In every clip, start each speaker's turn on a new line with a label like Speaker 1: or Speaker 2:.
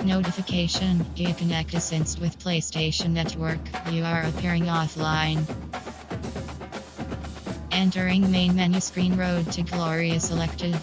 Speaker 1: Notification: you connect assist with PlayStation Network. You are appearing offline. Entering main menu screen. Road to Glory is selected.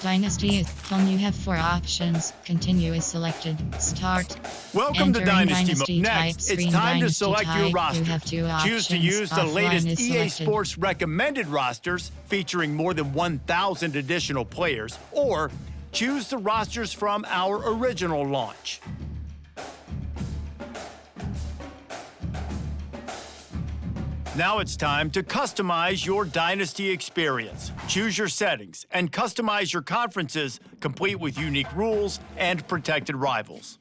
Speaker 1: Dynasty is home. You have 4 options. Continue is selected. Start.
Speaker 2: Welcome to
Speaker 1: Entering
Speaker 2: Dynasty Mode. Next, it's time to select your roster.
Speaker 1: You have 2 options.
Speaker 2: Choose to use the
Speaker 1: Offline
Speaker 2: latest
Speaker 1: is
Speaker 2: EA
Speaker 1: selected.
Speaker 2: Sports recommended rosters featuring more than 1,000 additional players, or choose the rosters from our original launch. Now it's time to customize your Dynasty experience. Choose your settings and customize your conferences, complete with unique rules and protected rivals.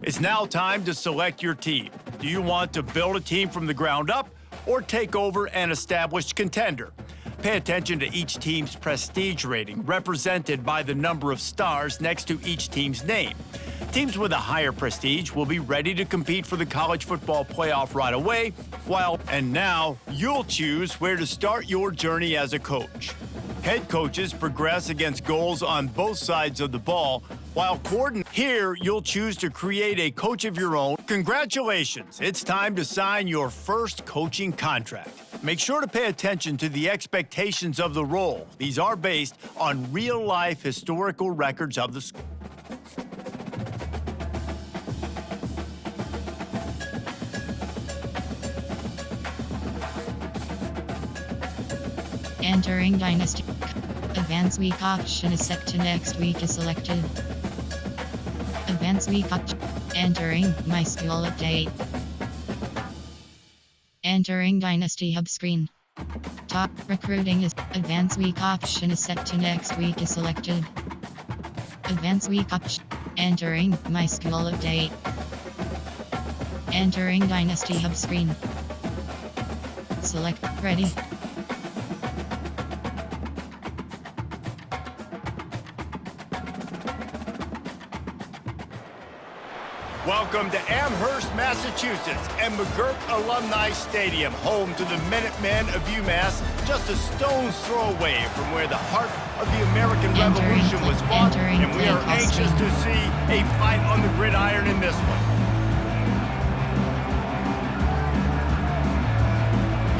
Speaker 2: It's now time to select your team. Do you want to build a team from the ground up or take over an established contender? Pay attention to each team's prestige rating, represented by the number of stars next to each team's name. Teams with a higher prestige will be ready to compete for the college football playoff right away, and now you'll choose where to start your journey as a coach. Head coaches progress against goals on both sides of the ball, while here you'll choose to create a coach of your own. Congratulations, it's time to sign your first coaching contract. Make sure to pay attention to the expectations of the role. These are based on real-life historical records of the school.
Speaker 1: Entering Dynasty. Advanced week option is set to next week is selected. Advanced week option. Entering My School Update. Entering Dynasty Hub screen. Top recruiting is advanced week option is set to next week is selected. Advanced week option. Entering My School Update. Entering Dynasty Hub screen. Select ready.
Speaker 2: Welcome to Amherst, Massachusetts, and McGurk Alumni Stadium, home to the Minutemen of UMass, just a stone's throw away from where the heart of the American Revolution was fought, and we are anxious to see a fight on the gridiron in this one.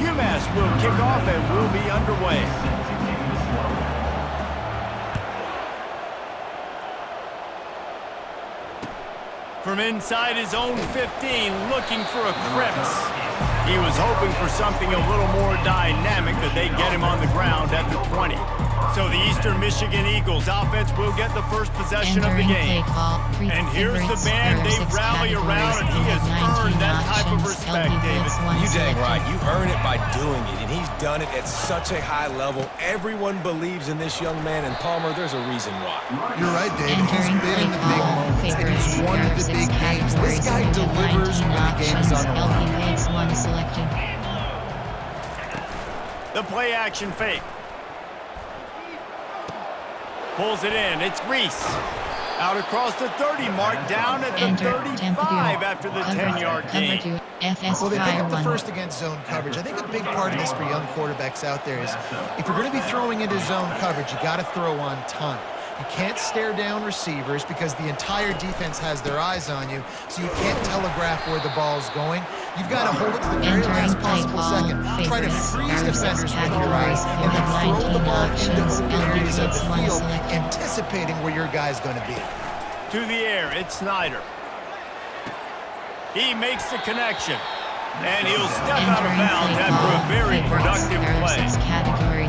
Speaker 2: UMass will kick off and will be underway. From inside his own 15, looking for a crevice. He was hoping for something a little more dynamic, that they get him on the ground at the 20. So the Eastern Michigan Eagles offense will get the first possession of the game. And here's the band they rally around, and he has earned that type of respect, David.
Speaker 3: You dang right. You earn it by doing it, and he's done it at such a high level. Everyone believes in this young man, and Palmer, there's a reason why.
Speaker 4: You're right, David. He's been in the big moments, and he's won the big games. This guy delivers when the game is on the line.
Speaker 2: The play action fake. Pulls it in. It's Reese. Out across the 30 mark, down at the 35 after the 10-yard gain.
Speaker 4: Well, they pick up the first against zone coverage. I think a big part of this for young quarterbacks out there is if you're going to be throwing into zone coverage, you got to throw on time. You can't stare down receivers because the entire defense has their eyes on you, so you can't telegraph where the ball's going. You've got to hold it to the very last possible second. Try to freeze defenders with your eyes and then throw the ball into open areas of the field, anticipating where your guy's going to be.
Speaker 2: To the air, it's Snyder. He makes the connection. And he'll step out of bounds after a very productive play.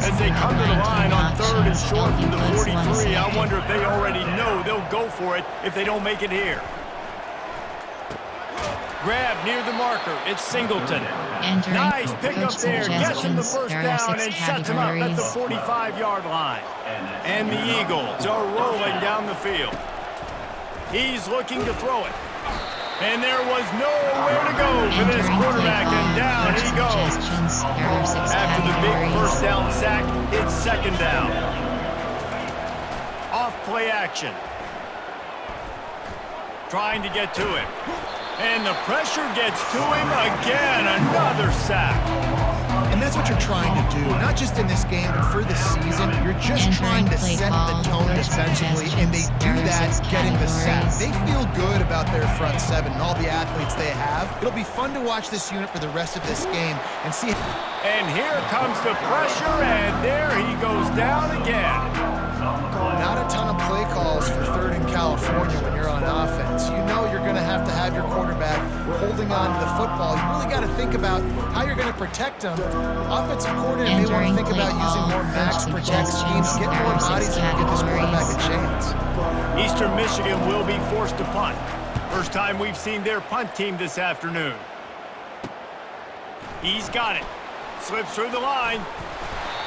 Speaker 2: As they come to the line on 3rd and short from the 43, I wonder if they already know they'll go for it if they don't make it here. Grab near the marker. It's Singleton.
Speaker 1: Entering
Speaker 2: Nice pickup
Speaker 1: coach
Speaker 2: there. Gets him the
Speaker 1: suggestions.
Speaker 2: first
Speaker 1: There are
Speaker 2: down
Speaker 1: 6
Speaker 2: and sets him up at the
Speaker 1: categories.
Speaker 2: 45-yard line. And the Eagles are rolling down the field. He's looking to throw it. And there was nowhere to go for this
Speaker 1: Entering
Speaker 2: quarterback,
Speaker 1: play
Speaker 2: and down
Speaker 1: call.
Speaker 2: he
Speaker 1: Coach
Speaker 2: goes.
Speaker 1: suggestions. There are 6
Speaker 2: After the big
Speaker 1: categories.
Speaker 2: first down sack, it's second down. Off play action. Trying to get to him. And the pressure gets to him again. Another sack.
Speaker 4: And that's what you're trying to do, not just in this game, but for the season. You're just trying to
Speaker 1: Entering play
Speaker 4: set the
Speaker 1: call.
Speaker 4: tone
Speaker 1: Coach
Speaker 4: defensively, and they do
Speaker 1: suggestions. There are
Speaker 4: that
Speaker 1: 6
Speaker 4: getting the sack.
Speaker 1: categories.
Speaker 4: They feel good about their front seven and all the athletes they have. It'll be fun to watch this unit for the rest of this game and see.
Speaker 2: And here comes the pressure, and there he goes down again.
Speaker 4: Not a ton of play calls for third in California when you're on offense. You know you're going to have your quarterback holding on to the football. You really got to think about how you're going to protect him. Offensive coordinator may want to
Speaker 1: Entering
Speaker 4: think
Speaker 1: play
Speaker 4: about using
Speaker 1: call.
Speaker 4: more max
Speaker 1: Coach
Speaker 4: protect schemes,
Speaker 1: suggestions.
Speaker 4: get
Speaker 1: There
Speaker 4: more
Speaker 1: are 6
Speaker 4: bodies, and get this quarterback a
Speaker 1: categories.
Speaker 4: chance.
Speaker 2: Eastern Michigan will be forced to punt. First time we've seen their punt team this afternoon. He's got it. Slips through the line.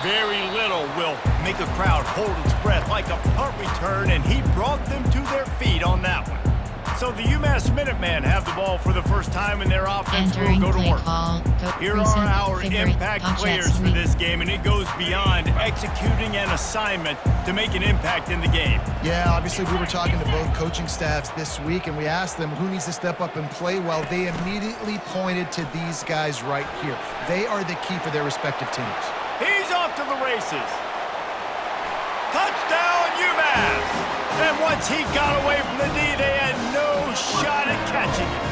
Speaker 2: Very little will make a crowd hold its breath like a punt return, and he brought them to their feet on that one. So the UMass Minutemen have the ball for the first time, and their offense will
Speaker 1: Entering
Speaker 2: go to
Speaker 1: play
Speaker 2: work.
Speaker 1: call.
Speaker 2: Here
Speaker 1: Recent
Speaker 2: are our
Speaker 1: favorite
Speaker 2: impact
Speaker 1: Coach
Speaker 2: players for
Speaker 1: week.
Speaker 2: this game, and it goes beyond executing an assignment to make an impact in the game.
Speaker 4: Yeah, obviously we were talking to both coaching staffs this week, and we asked them who needs to step up and play well. They immediately pointed to these guys right here. They are the key for their respective teams.
Speaker 2: He's off to the races. Touchdown, UMass! And once he got away from the D, they had no shot at catching him.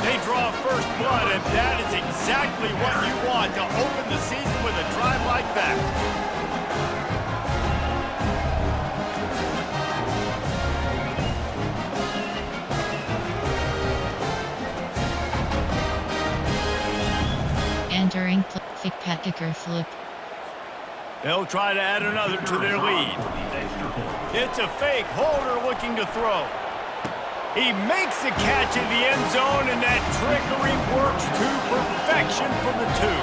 Speaker 2: They draw first blood, and that is exactly what you want to open the season with a drive like that.
Speaker 1: Entering fake pat kicker flip.
Speaker 2: They'll try to add another to their lead. It's a fake. Holder looking to throw. He makes the catch in the end zone, and that trickery works to perfection for the two.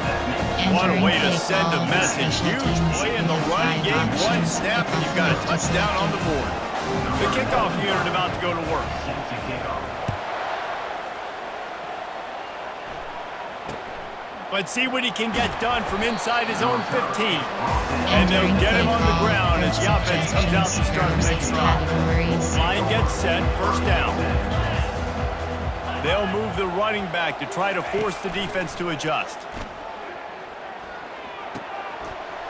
Speaker 2: What a way to send a message. Huge play in the running game. One snap, and you've got a touchdown on the board. The kickoff unit about to go to work. Let's see what he can get done from inside his own 15. And they'll get him on the ground as the offense comes out to start the next drive. Line gets set, first down. They'll move the running back to try to force the defense to adjust.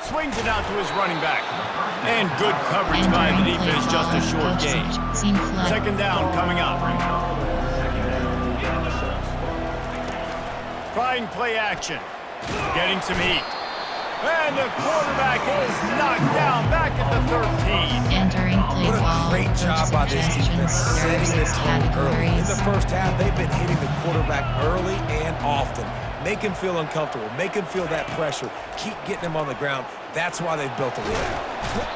Speaker 2: Swings it out to his running back. And good coverage by the defense, just a short gain. Second down coming up. Trying play action. Getting some heat. And the quarterback is knocked down back at the 13.
Speaker 1: Entering play
Speaker 3: What a
Speaker 1: ball.
Speaker 3: great job by this defense setting the tone early. In the first half, they've been hitting the quarterback early and often. Make him feel uncomfortable. Make him feel that pressure. Keep getting him on the ground. That's why they've built a lead.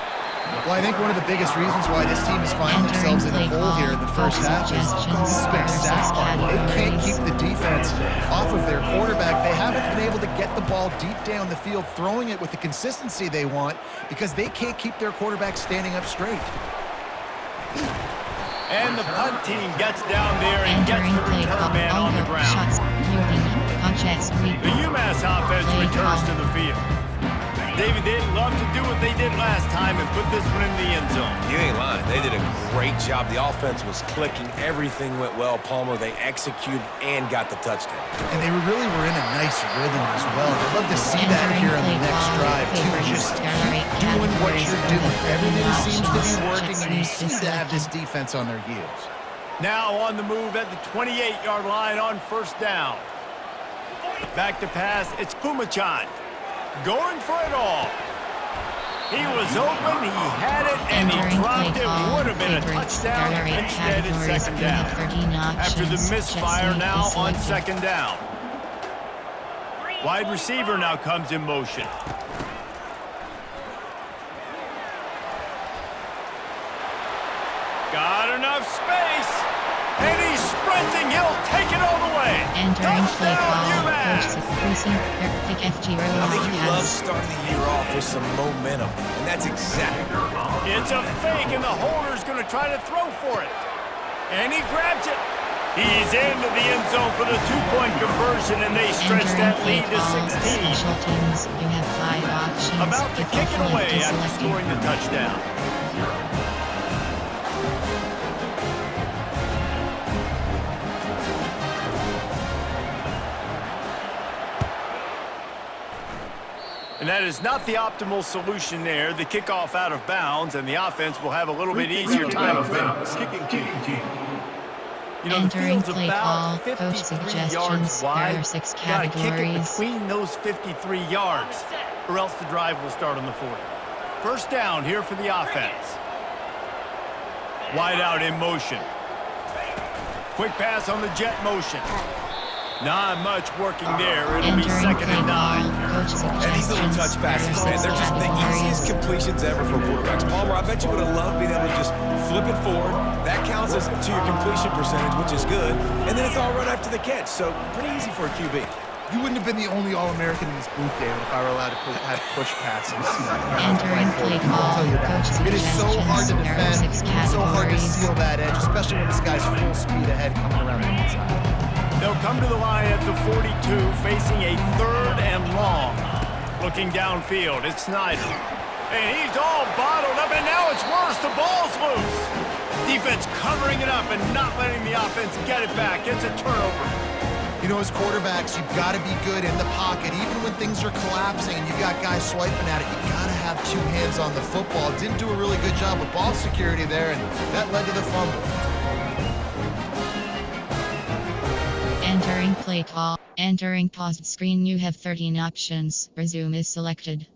Speaker 4: Well, I think one of the biggest reasons why this team is finding themselves in a hole here in the first half is this has been a sack line. They can't keep the defense off of their quarterback. They haven't been able to get the ball deep down the field, throwing it with the consistency they want because they can't keep their quarterback standing up straight.
Speaker 2: And the punt team gets down there and gets the return man on the ground. The UMass offense returns to the field. David, they'd love to do what they did last time and put this one in the end zone.
Speaker 3: You ain't lying. They did a great job. The offense was clicking. Everything went well. Palmer, they executed and got the touchdown.
Speaker 4: And they really were in a nice rhythm as well. I'd love to see that here on the next drive, too. Just keep doing what you're doing. Everything seems to be working, and you seem to have this defense on their heels.
Speaker 2: Now on the move at the 28-yard line on first down. Back to pass, it's Pumachan. Going for it all. He was open, he had it, and he dropped it. Would have been a touchdown. Instead, it's second down. After the misfire, now on second down. Wide receiver now comes in motion. Got enough space, and he's sprinting He'll take it all the way.
Speaker 1: Entering play
Speaker 2: Touchdown,
Speaker 1: call. Coach
Speaker 2: UMass.
Speaker 1: receive pick FG
Speaker 3: I think you love
Speaker 1: pass.
Speaker 3: starting the year off with some momentum, and that's exactly.
Speaker 2: It's a fake, and the holder's going to try to throw for it. And he grabs it. He's into the end zone for the two-point conversion, and they stretch
Speaker 1: Entering
Speaker 2: that
Speaker 1: play
Speaker 2: lead to
Speaker 1: call.
Speaker 2: 16.
Speaker 1: Special teams. You have 5 options.
Speaker 2: About to kick it away after
Speaker 1: selected.
Speaker 2: scoring the touchdown. And that is not the optimal solution there. The kickoff out of bounds, and the offense will have a little bit easier time of things. You know, the
Speaker 1: Entering
Speaker 2: field's
Speaker 1: play
Speaker 2: about
Speaker 1: call. Coach
Speaker 2: 53 yards
Speaker 1: suggestions.
Speaker 2: wide.
Speaker 1: There are 6
Speaker 2: Gotta kick it
Speaker 1: categories.
Speaker 2: between those 53 yards, or else the drive will start on the 40. First down here for the offense. Wide out in motion. Quick pass on the jet motion. Not much working there. It'll be
Speaker 1: Entering
Speaker 2: 2nd
Speaker 1: play
Speaker 2: and
Speaker 1: call.
Speaker 2: 9.
Speaker 1: Coach
Speaker 3: And these little
Speaker 1: suggestions.
Speaker 3: touch passes,
Speaker 1: There are
Speaker 3: man,
Speaker 1: 6
Speaker 3: they're just the easiest
Speaker 1: categories.
Speaker 3: completions ever for quarterbacks. Palmer, I bet you would have loved being able to just flip it forward. That counts as to your completion percentage, which is good. And then it's all run after the catch, so pretty easy for a QB.
Speaker 4: You wouldn't have been the only All-American in this booth, David, if I were allowed to have push passes.
Speaker 1: Entering play
Speaker 4: I'll
Speaker 1: call.
Speaker 4: tell you that.
Speaker 1: Coach
Speaker 4: It is so hard to
Speaker 1: suggestions. There are
Speaker 4: defend.
Speaker 1: 6
Speaker 4: It's so hard to
Speaker 1: categories.
Speaker 4: seal that edge, especially when this guy's full speed ahead coming around the inside.
Speaker 2: They'll come to the line at the 42, facing a 3rd and long. Looking downfield, it's Snyder. And he's all bottled up, and now it's worse. The ball's loose. Defense covering it up and not letting the offense get it back. It's a turnover.
Speaker 4: You know, as quarterbacks, you've got to be good in the pocket. Even when things are collapsing and you got guys swiping at it, you got to have 2 hands on the football. Didn't do a really good job with ball security there, and that led to the fumble.
Speaker 1: Entering play call. Entering paused screen. You have 13 options. Resume is selected.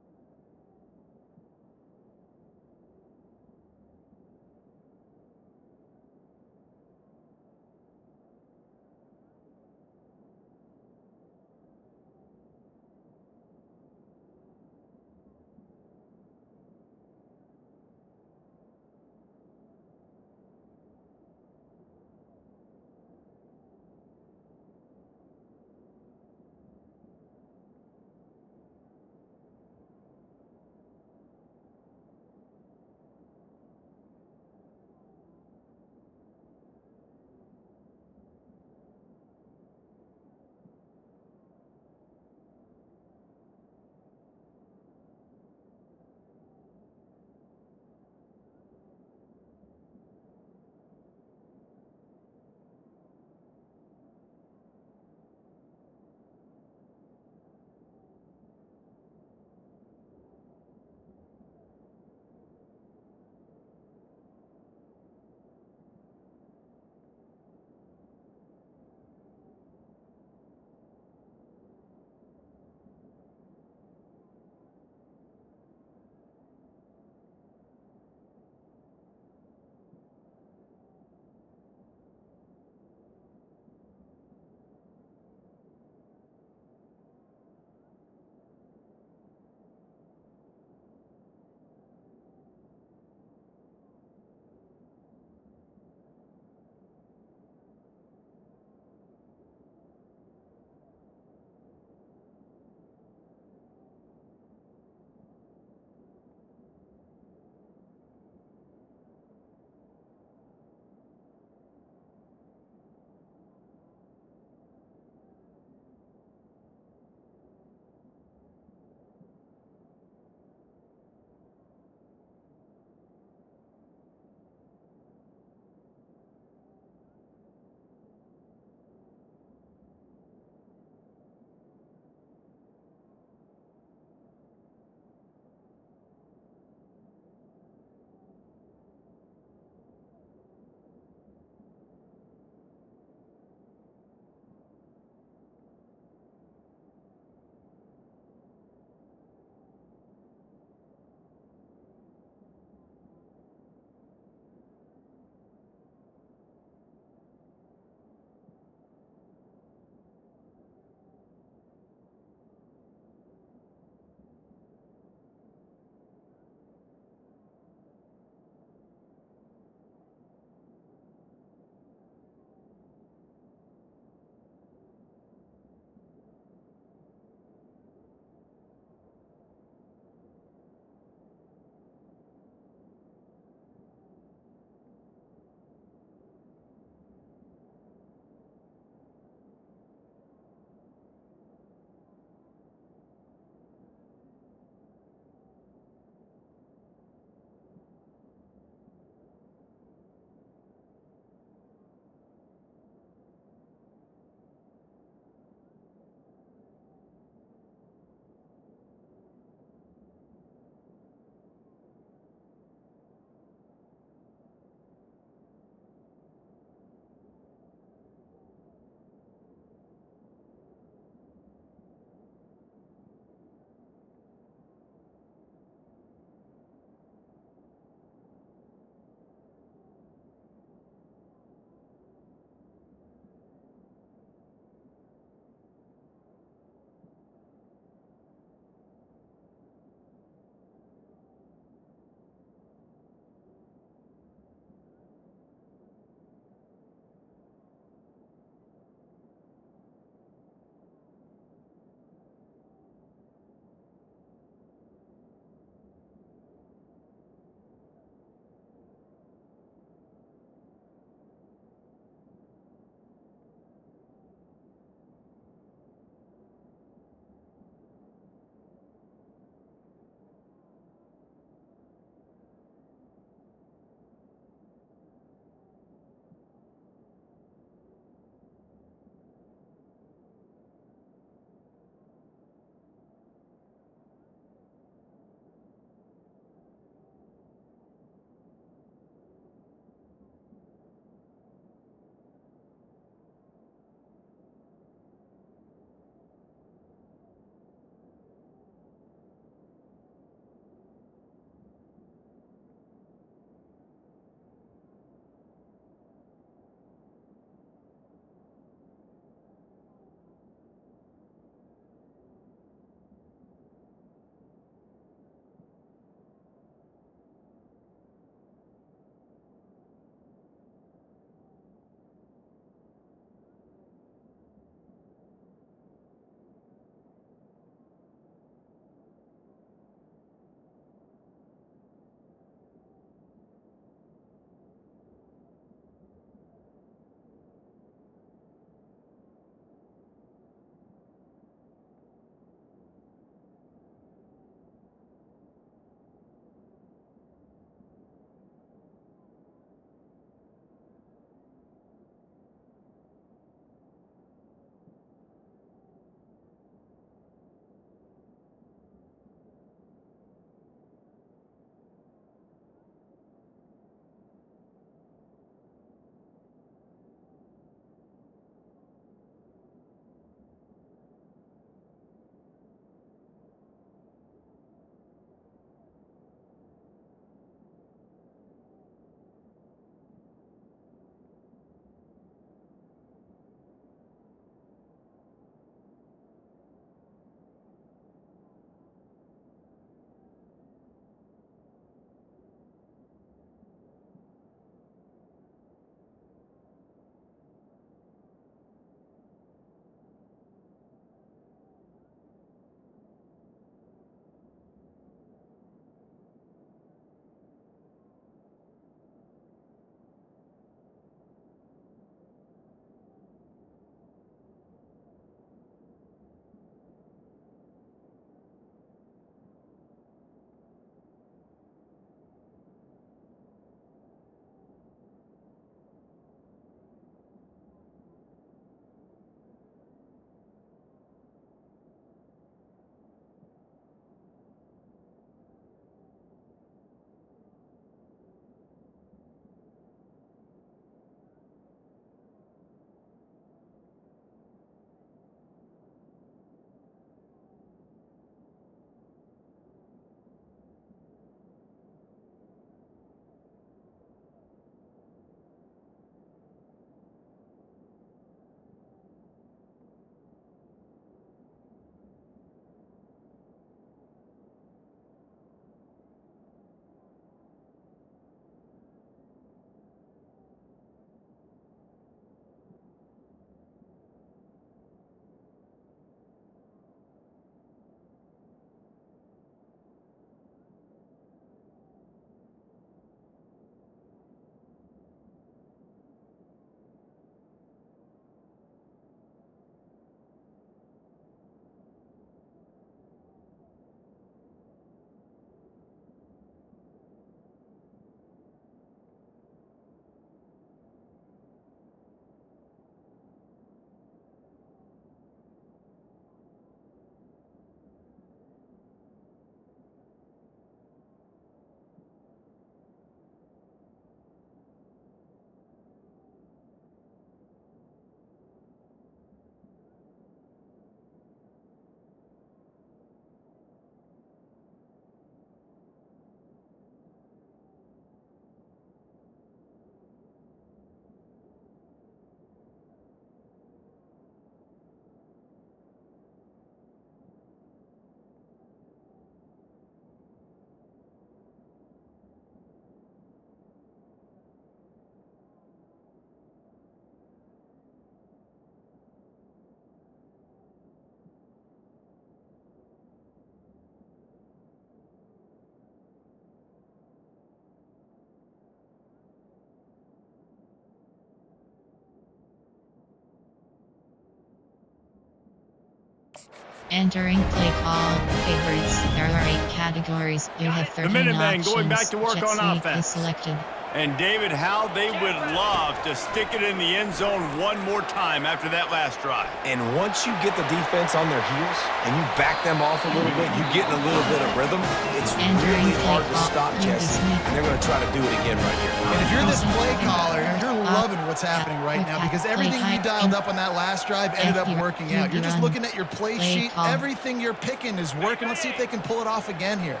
Speaker 1: Entering play call. Favorites. There are 8 categories. You have 13
Speaker 2: Minutemen
Speaker 1: options.
Speaker 2: going back to work
Speaker 1: Jet
Speaker 2: on
Speaker 1: sweep
Speaker 2: offense.
Speaker 1: is selected.
Speaker 2: And David, how they would love to stick it in the end zone one more time after that last drive.
Speaker 3: And once you get the defense on their heels and you back them off a little bit, you get in a little bit of rhythm, it's really hard to stop Jesse. And they're going to try to do it again right here.
Speaker 4: And if you're this play caller, you're loving what's happening right now because everything you dialed up on that last drive ended up working out. You're just looking at your play sheet. Everything you're picking is working. Let's see if they can pull it off again here.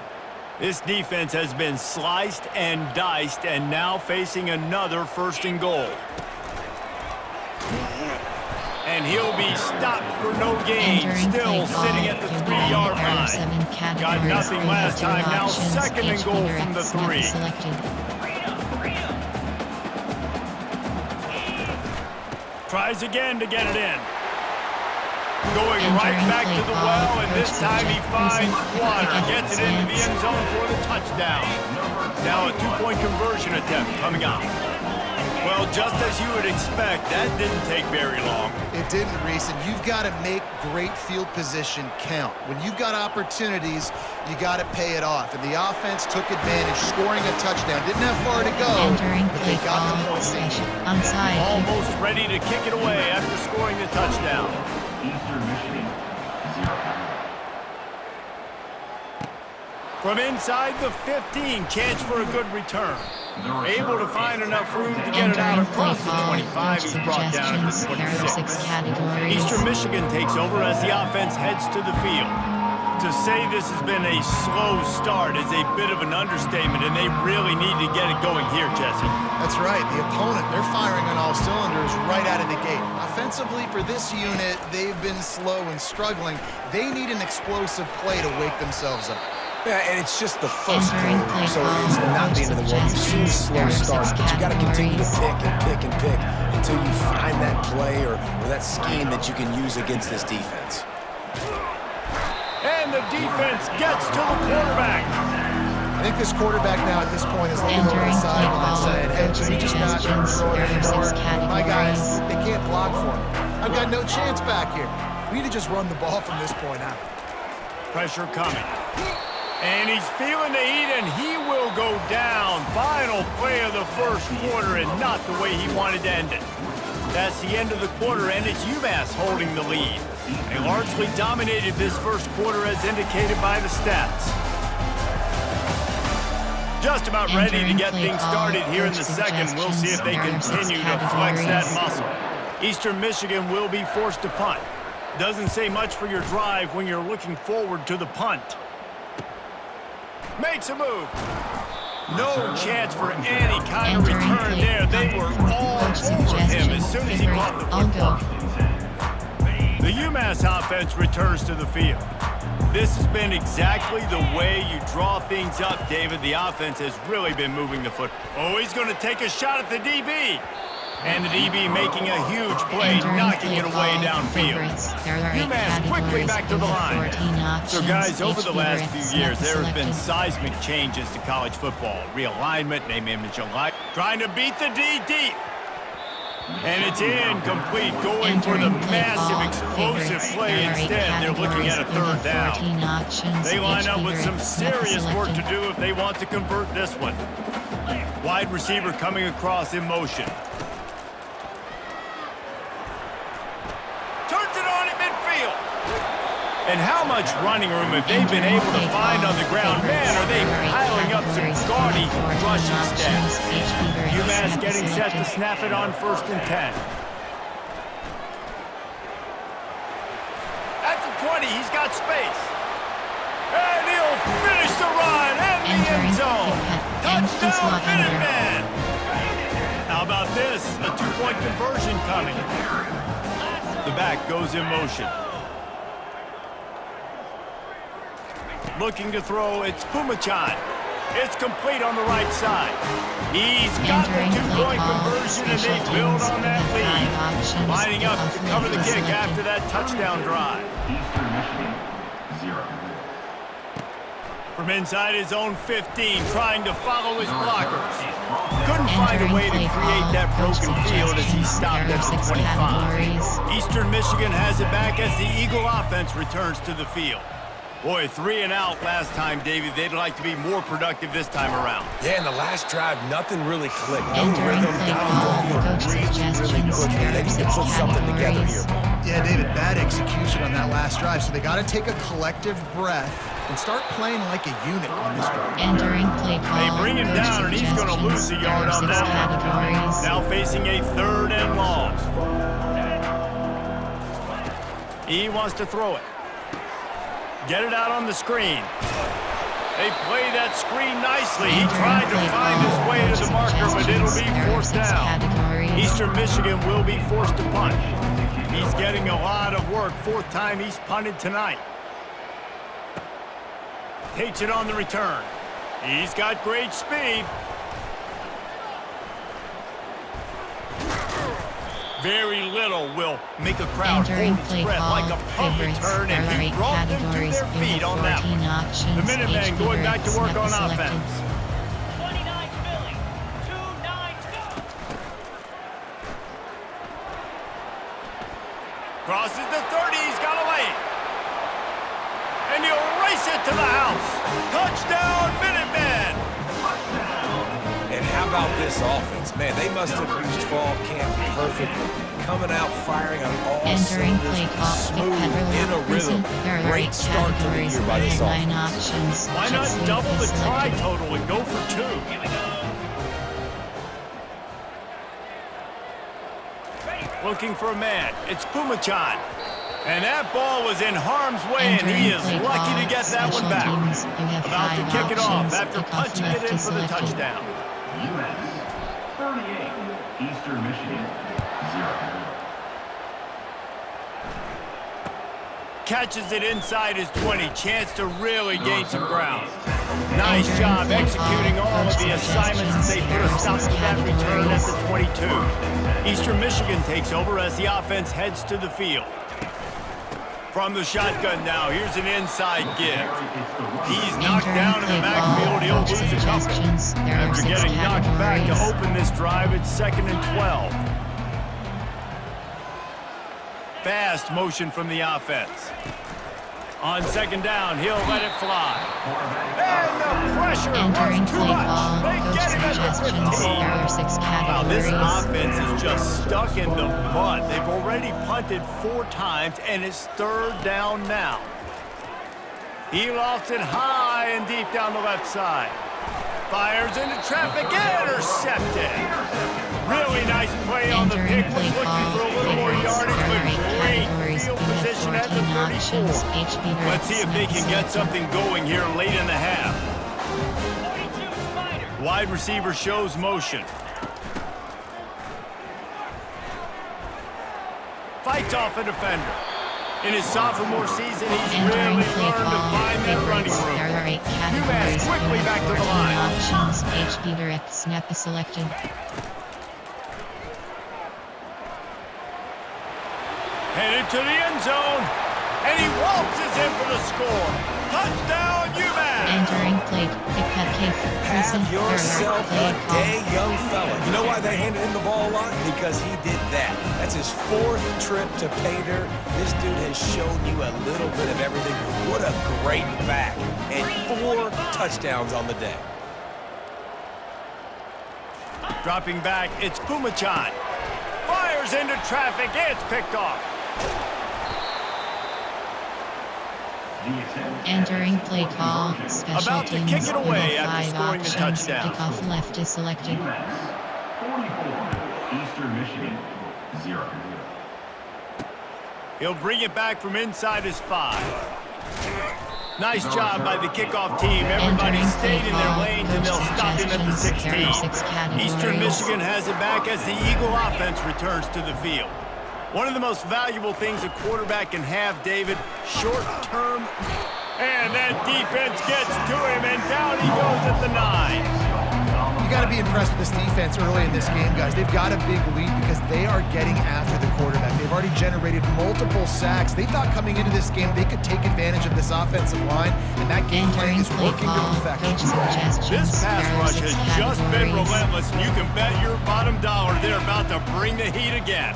Speaker 2: This defense has been sliced and diced and now facing another 1st and goal. And he'll be stopped for no gain, still sitting at the 3-yard line. Got nothing last time, now 2nd and goal from the 3. Tries again to get it in. Going right back to the well, and this time he finds water. Gets it into the end zone for the touchdown. Now a 2-point conversion attempt coming up. Well, just as you would expect, that didn't take very long.
Speaker 4: It didn't, Reese, and you've got to make great field position count. When you've got opportunities, you got to pay it off. And the offense took advantage, scoring a touchdown. Didn't have far to go, but they got the point.
Speaker 1: Onside.
Speaker 2: Almost ready to kick it away after scoring the touchdown. From inside the 15, chance for a good return. Able to find enough room to get it out across the 25. He's brought down at the 26. Eastern Michigan takes over as the offense heads to the field. To say this has been a slow start is a bit of an understatement, and they really need to get it going here, Jesse.
Speaker 4: That's right. The opponent, they're firing on all cylinders right out of the gate. Offensively, for this unit, they've been slow and struggling. They need an explosive play to wake themselves up.
Speaker 3: Yeah, and it's just the first quarter, so it's not the end of the world. You've seen slow starts, but you got to continue to pick and pick and pick until you find that play or that scheme that you can use against this defense.
Speaker 2: And the defense gets to the quarterback.
Speaker 4: I think this quarterback now at this point is looking over the sideline saying, hey, should we just not throw it anymore? My guys, they can't block for me. I've got no chance back here. We need to just run the ball from this point out.
Speaker 2: Pressure coming. And he's feeling the heat, and he will go down. Final play of the first quarter, and not the way he wanted to end it. That's the end of the quarter, and it's UMass holding the lead. They largely dominated this first quarter as indicated by the stats. Just about ready to get things started here in the second. We'll see if they continue to flex that muscle. Eastern Michigan will be forced to punt. Doesn't say much for your drive when you're looking forward to the punt. Makes a move. No chance for any kind of return there. They were all over him as soon as he caught the football. The UMass offense returns to the field. This has been exactly the way you draw things up, David. The offense has really been moving the foot. Oh, he's going to take a shot at the DB. And the DB making a huge play, knocking it away downfield. UMass quickly back to the line. So, guys, over the last few years, there have been seismic changes to college football. Realignment, name, image, and life. Trying to beat the D deep. And it's incomplete, going for the massive explosive play instead. They're looking at a third down. They line up with some serious work to do if they want to convert this one. Wide receiver coming across in motion. Turns it on in midfield. And how much running room have they been able to find on the ground? Man, are they piling up some gaudy rushing stats. UMass getting set to snap it on 1st and 10. At the 20, he's got space. And he'll finish the run and the end zone. Touchdown, Minutemen! How about this? A 2-point conversion coming. The back goes in motion. Looking to throw, it's Pumachan. It's complete on the right side. He's got the 2-point conversion, and they build on that lead. Lining up to cover the kick after that touchdown drive. From inside his own 15, trying to follow his blockers. couldn't find a
Speaker 1: Entering
Speaker 2: way to
Speaker 1: play
Speaker 2: create
Speaker 1: call,
Speaker 2: that
Speaker 1: coach
Speaker 2: broken field as he
Speaker 1: suggestions.
Speaker 2: stopped
Speaker 1: There
Speaker 2: at
Speaker 1: are
Speaker 2: the
Speaker 1: 6
Speaker 2: 25.
Speaker 1: categories.
Speaker 2: Eastern Michigan has it back as the Eagle offense returns to the field. Boy, 3 and out last time, Davey. They'd like to be more productive this time around.
Speaker 3: Yeah, in the last drive, nothing really clicked. No
Speaker 1: Entering
Speaker 3: rhythm,
Speaker 1: play
Speaker 3: down
Speaker 1: call,
Speaker 3: the field
Speaker 1: coach
Speaker 3: really
Speaker 1: suggestions.
Speaker 3: quickly.
Speaker 1: There
Speaker 3: They
Speaker 1: are
Speaker 3: need to
Speaker 1: 6
Speaker 3: put something together
Speaker 1: categories.
Speaker 3: here.
Speaker 4: Yeah, David, bad execution on that last drive, so they got to take a collective breath and start playing like a unit on this drive.
Speaker 1: Entering play call,
Speaker 2: They bring him
Speaker 1: coach
Speaker 2: down, and he's going to lose the
Speaker 1: suggestions.
Speaker 2: yard
Speaker 1: There are
Speaker 2: on
Speaker 1: 6
Speaker 2: that one.
Speaker 1: categories.
Speaker 2: Now facing a 3rd and long. He wants to throw it. Get it out on the screen. They play that screen nicely. He tried to find his way to the marker, but it'll be fourth down. Eastern Michigan will be forced to punt. He's getting a lot of work. 4th time he's punted tonight. Takes it on the return. He's got great speed. Very little will make a crowd
Speaker 1: Entering
Speaker 2: hold its
Speaker 1: play
Speaker 2: breath
Speaker 1: call,
Speaker 2: like a punt
Speaker 1: favorites.
Speaker 2: return, and
Speaker 1: There are
Speaker 2: he
Speaker 1: 8
Speaker 2: brought them to
Speaker 1: categories.
Speaker 2: their
Speaker 1: You
Speaker 2: feet
Speaker 1: have
Speaker 2: on that
Speaker 1: 14
Speaker 2: one.
Speaker 1: options.
Speaker 2: The Minutemen
Speaker 1: HB
Speaker 2: going back to
Speaker 1: Direct
Speaker 2: work
Speaker 1: snap
Speaker 2: on
Speaker 1: selected.
Speaker 2: offense.
Speaker 5: 29 Philly, 2-9 go.
Speaker 2: Crosses the 30, he's got a lane. And he'll race it to the house. Touchdown, Minutemen!
Speaker 3: And how about this offense? Man, they must have used fall camp perfectly. Coming out, firing on all
Speaker 1: Entering
Speaker 3: cylinders,
Speaker 1: play call,
Speaker 3: smooth, in a rhythm.
Speaker 1: There are 8
Speaker 3: Great start to the
Speaker 1: categories.
Speaker 3: year by this
Speaker 1: 9
Speaker 3: offense.
Speaker 1: options.
Speaker 2: Why not
Speaker 1: Just
Speaker 2: double the
Speaker 1: selected.
Speaker 2: try total and go for 2?
Speaker 5: Here we go.
Speaker 2: Looking for a man. It's Pumachan. And that ball was in harm's way, and he
Speaker 1: Entering
Speaker 2: is
Speaker 1: play
Speaker 2: lucky
Speaker 1: call,
Speaker 2: to get that one
Speaker 1: special
Speaker 2: back.
Speaker 1: teams. You have
Speaker 2: About to
Speaker 1: 5
Speaker 2: kick it off
Speaker 1: options.
Speaker 2: after
Speaker 1: Kickoff
Speaker 2: punching it
Speaker 1: left
Speaker 2: in
Speaker 1: is
Speaker 2: for the
Speaker 1: selected.
Speaker 2: touchdown.
Speaker 6: U.S. 38, Eastern Michigan 0.
Speaker 2: Catches it inside his 20. Chance to really gain some ground. Nice
Speaker 1: Entering
Speaker 2: job
Speaker 1: play
Speaker 2: executing
Speaker 1: call,
Speaker 2: all of the
Speaker 1: coach
Speaker 2: assignments as they put a stop to that return at
Speaker 1: categories.
Speaker 2: the 22. Eastern Michigan takes over as the offense heads to the field. From the shotgun now, here's an inside give. He's knocked
Speaker 1: Entering
Speaker 2: down in the
Speaker 1: play
Speaker 2: backfield.
Speaker 1: call,
Speaker 2: He'll
Speaker 1: coach
Speaker 2: lose a couple.
Speaker 1: suggestions. There are
Speaker 2: After
Speaker 1: 6
Speaker 2: getting knocked back to
Speaker 1: categories.
Speaker 2: open this drive, it's 2nd and 12. Fast motion from the offense. On 2nd down, he'll let it fly. And the pressure
Speaker 1: Entering
Speaker 2: was too
Speaker 1: play
Speaker 2: much.
Speaker 1: call,
Speaker 2: They
Speaker 1: coach
Speaker 2: get him at the
Speaker 1: suggestions.
Speaker 2: 15.
Speaker 1: There are 6
Speaker 2: Wow, this
Speaker 1: categories.
Speaker 2: offense is just stuck in the mud. They've already punted 4 times, and it's 3rd down now. He lofts it high and deep down the left side. Fires into traffic, intercepted. Really nice play on the
Speaker 1: Entering
Speaker 2: pick. Was
Speaker 1: play
Speaker 2: looking
Speaker 1: call,
Speaker 2: for a little more
Speaker 1: favorites.
Speaker 2: yardage,
Speaker 1: There are 8
Speaker 2: but great
Speaker 1: categories.
Speaker 2: field
Speaker 1: You have
Speaker 2: position at the
Speaker 1: 14 options.
Speaker 2: 34.
Speaker 1: HB Direct
Speaker 2: Let's see if they
Speaker 1: snap
Speaker 2: can get
Speaker 1: selected.
Speaker 2: something going here late in the half.
Speaker 5: 42 Spider.
Speaker 2: Wide receiver shows motion. Fights off a defender. In his sophomore season, he's
Speaker 1: Entering
Speaker 2: really
Speaker 1: play
Speaker 2: learned to
Speaker 1: call,
Speaker 2: find that running
Speaker 1: favorites.
Speaker 2: room.
Speaker 1: There are 8
Speaker 2: UMass
Speaker 1: categories.
Speaker 2: quickly
Speaker 1: You
Speaker 2: back to
Speaker 1: have
Speaker 2: the
Speaker 1: 14
Speaker 2: line.
Speaker 1: options. HB Direct snap is selected.
Speaker 2: Headed to the end zone, and he waltzes in for the score. Touchdown, UMass!
Speaker 1: Entering plate, pick that cake. Listen,
Speaker 3: Have yourself
Speaker 1: play
Speaker 3: a
Speaker 1: call.
Speaker 3: day, young fella. You know why they handed him the ball a lot? Because he did that. That's his 4th trip to pay dirt. This dude has shown you a little bit of everything. What a great back. And 4 touchdowns on the day.
Speaker 2: Dropping back, it's Pumachan. Fires into traffic, it's picked off.
Speaker 1: Entering play call, special
Speaker 2: About to
Speaker 1: teams.
Speaker 2: kick it away
Speaker 1: You have
Speaker 2: after
Speaker 1: 5
Speaker 2: scoring the
Speaker 1: options.
Speaker 2: touchdown.
Speaker 1: Kickoff left is selected.
Speaker 6: 44, Eastern Michigan 0.
Speaker 2: He'll bring it back from inside his 5. Nice job by the kickoff team. Everybody
Speaker 1: Entering
Speaker 2: stayed in their
Speaker 1: play
Speaker 2: lanes,
Speaker 1: call,
Speaker 2: and they'll
Speaker 1: coach
Speaker 2: stop him at the
Speaker 1: suggestions. There are
Speaker 2: 16.
Speaker 1: 6 categories.
Speaker 2: Eastern Michigan has it back as the Eagle offense returns to the field. One of the most valuable things a quarterback can have, David, short-term. And that defense gets to him, and down he goes at the 9.
Speaker 4: You got to be impressed with this defense early in this game, guys. They've got a big lead because they are getting after the quarterback. They've already generated multiple sacks. They thought coming into this game they could take advantage of this offensive line, and that game plan is working to perfection.
Speaker 2: This pass rush has just been relentless, and you can bet your bottom dollar they're about to bring the heat again.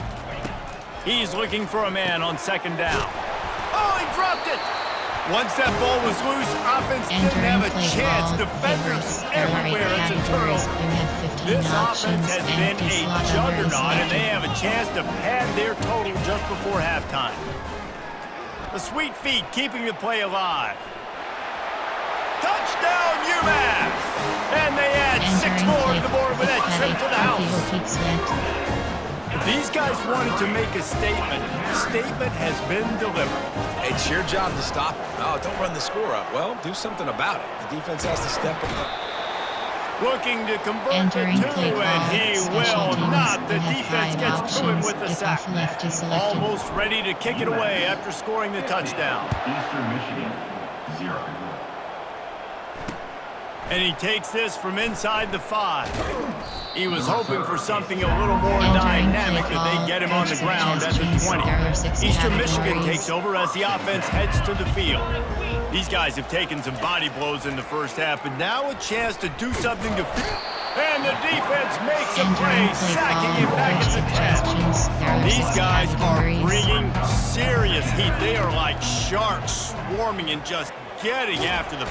Speaker 2: He's looking for a man on second down. Oh, he dropped it! Once that ball was loose, offense didn't have a chance. Defenders everywhere. It's a turnover. This offense has been a juggernaut, and they have a chance to pad their total just before halftime. The sweet feet keeping the play alive. Touchdown, UMass! And they add 6 more to the board with that trip to the house. If these guys wanted to make a statement, statement has been delivered.
Speaker 3: It's your job to stop it. No, don't run the score up. Well, do something about it. The defense has to step up.
Speaker 2: Looking to convert the two, and he will not. The defense gets to him with the sack. Almost ready to kick it away after scoring the touchdown.
Speaker 6: Eastern Michigan, 0.
Speaker 2: And he takes this from inside the 5. He was hoping for something a little more dynamic that they get him on the ground at the 20. Eastern Michigan takes over as the offense heads to the field. These guys have taken some body blows in the first half, but now a chance to do something to... And the defense makes a play, sacking him back at the 10. These guys are bringing serious heat. They are like sharks swarming and just getting after the...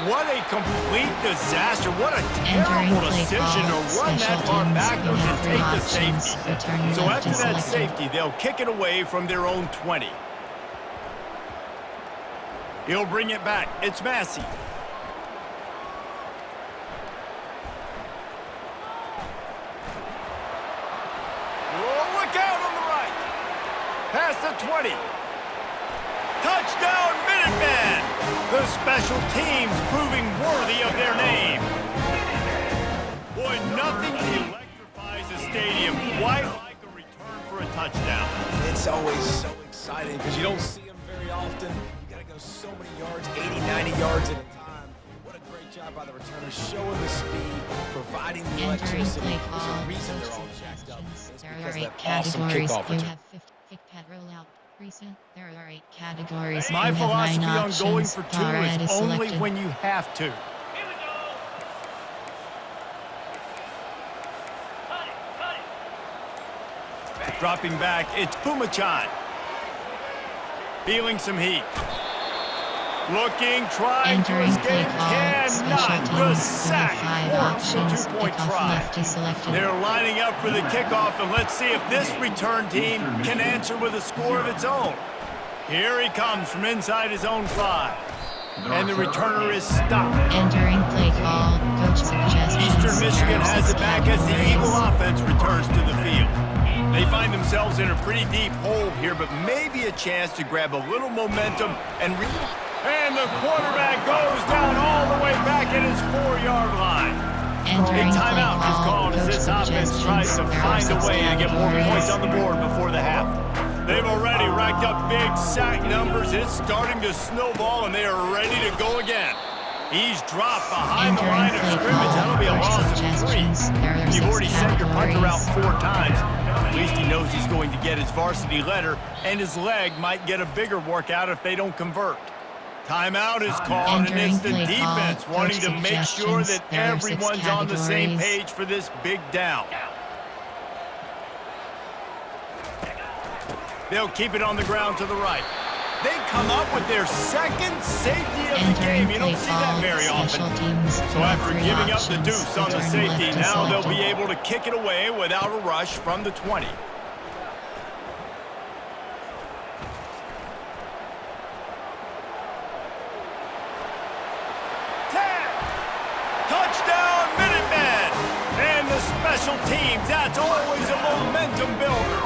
Speaker 2: What a complete disaster. What a terrible decision to run that far backwards and take the safety. So after that safety, they'll kick it away from their own 20. He'll bring it back. It's Massey. Oh, look out on the right. Past the 20. Touchdown, Minutemen! The special teams proving worthy of their name. Boy, nothing electrifies a stadium quite like a return for a touchdown.
Speaker 3: It's always so exciting because you don't see them very often. You got to go so many yards, 80, 90 yards at a time. What a great job by the returners, showing the speed, providing the electricity. There's a reason they're all jacked up. It's because of that awesome kickoff return.
Speaker 1: There are 8 categories.
Speaker 2: My philosophy on going
Speaker 1: options.
Speaker 2: for 2 is only when you have to.
Speaker 5: Here we go. Cut it.
Speaker 2: Dropping back, it's Pumachan. Feeling some heat. Looking, trying to escape, cannot. The sack forced the 2-point try. They're lining up for the kickoff, and let's see if this return team can answer with a score of its own. Here he comes from inside his own 5. And the returner is stopped.
Speaker 1: Entering play call, coach suggestions.
Speaker 2: Eastern Michigan has it back as the Eagle offense returns to the field. They find themselves in a pretty deep hole here, but maybe a chance to grab a little momentum and the quarterback goes down all the way back at his 4-yard line. A timeout is called as this offense tries to find a way to get more points on the board before the half. They've already racked up big sack numbers. It's starting to snowball, and they are ready to go again. He's dropped behind the line of scrimmage. That'll be a loss of 3. You've already sent your punter out 4 times. At least he knows he's going to get his varsity letter, and his leg might get a bigger workout if they don't convert. Timeout is called, and it's the defense wanting to make sure that everyone's on the same page for this big down. They'll keep it on the ground to the right. They come up with their second safety of the game. You don't see that very often. So after giving up the deuce on the safety, now they'll be able to kick it away without a rush from the 20. Touchdown, Minutemen! And the special teams, that's always a momentum builder.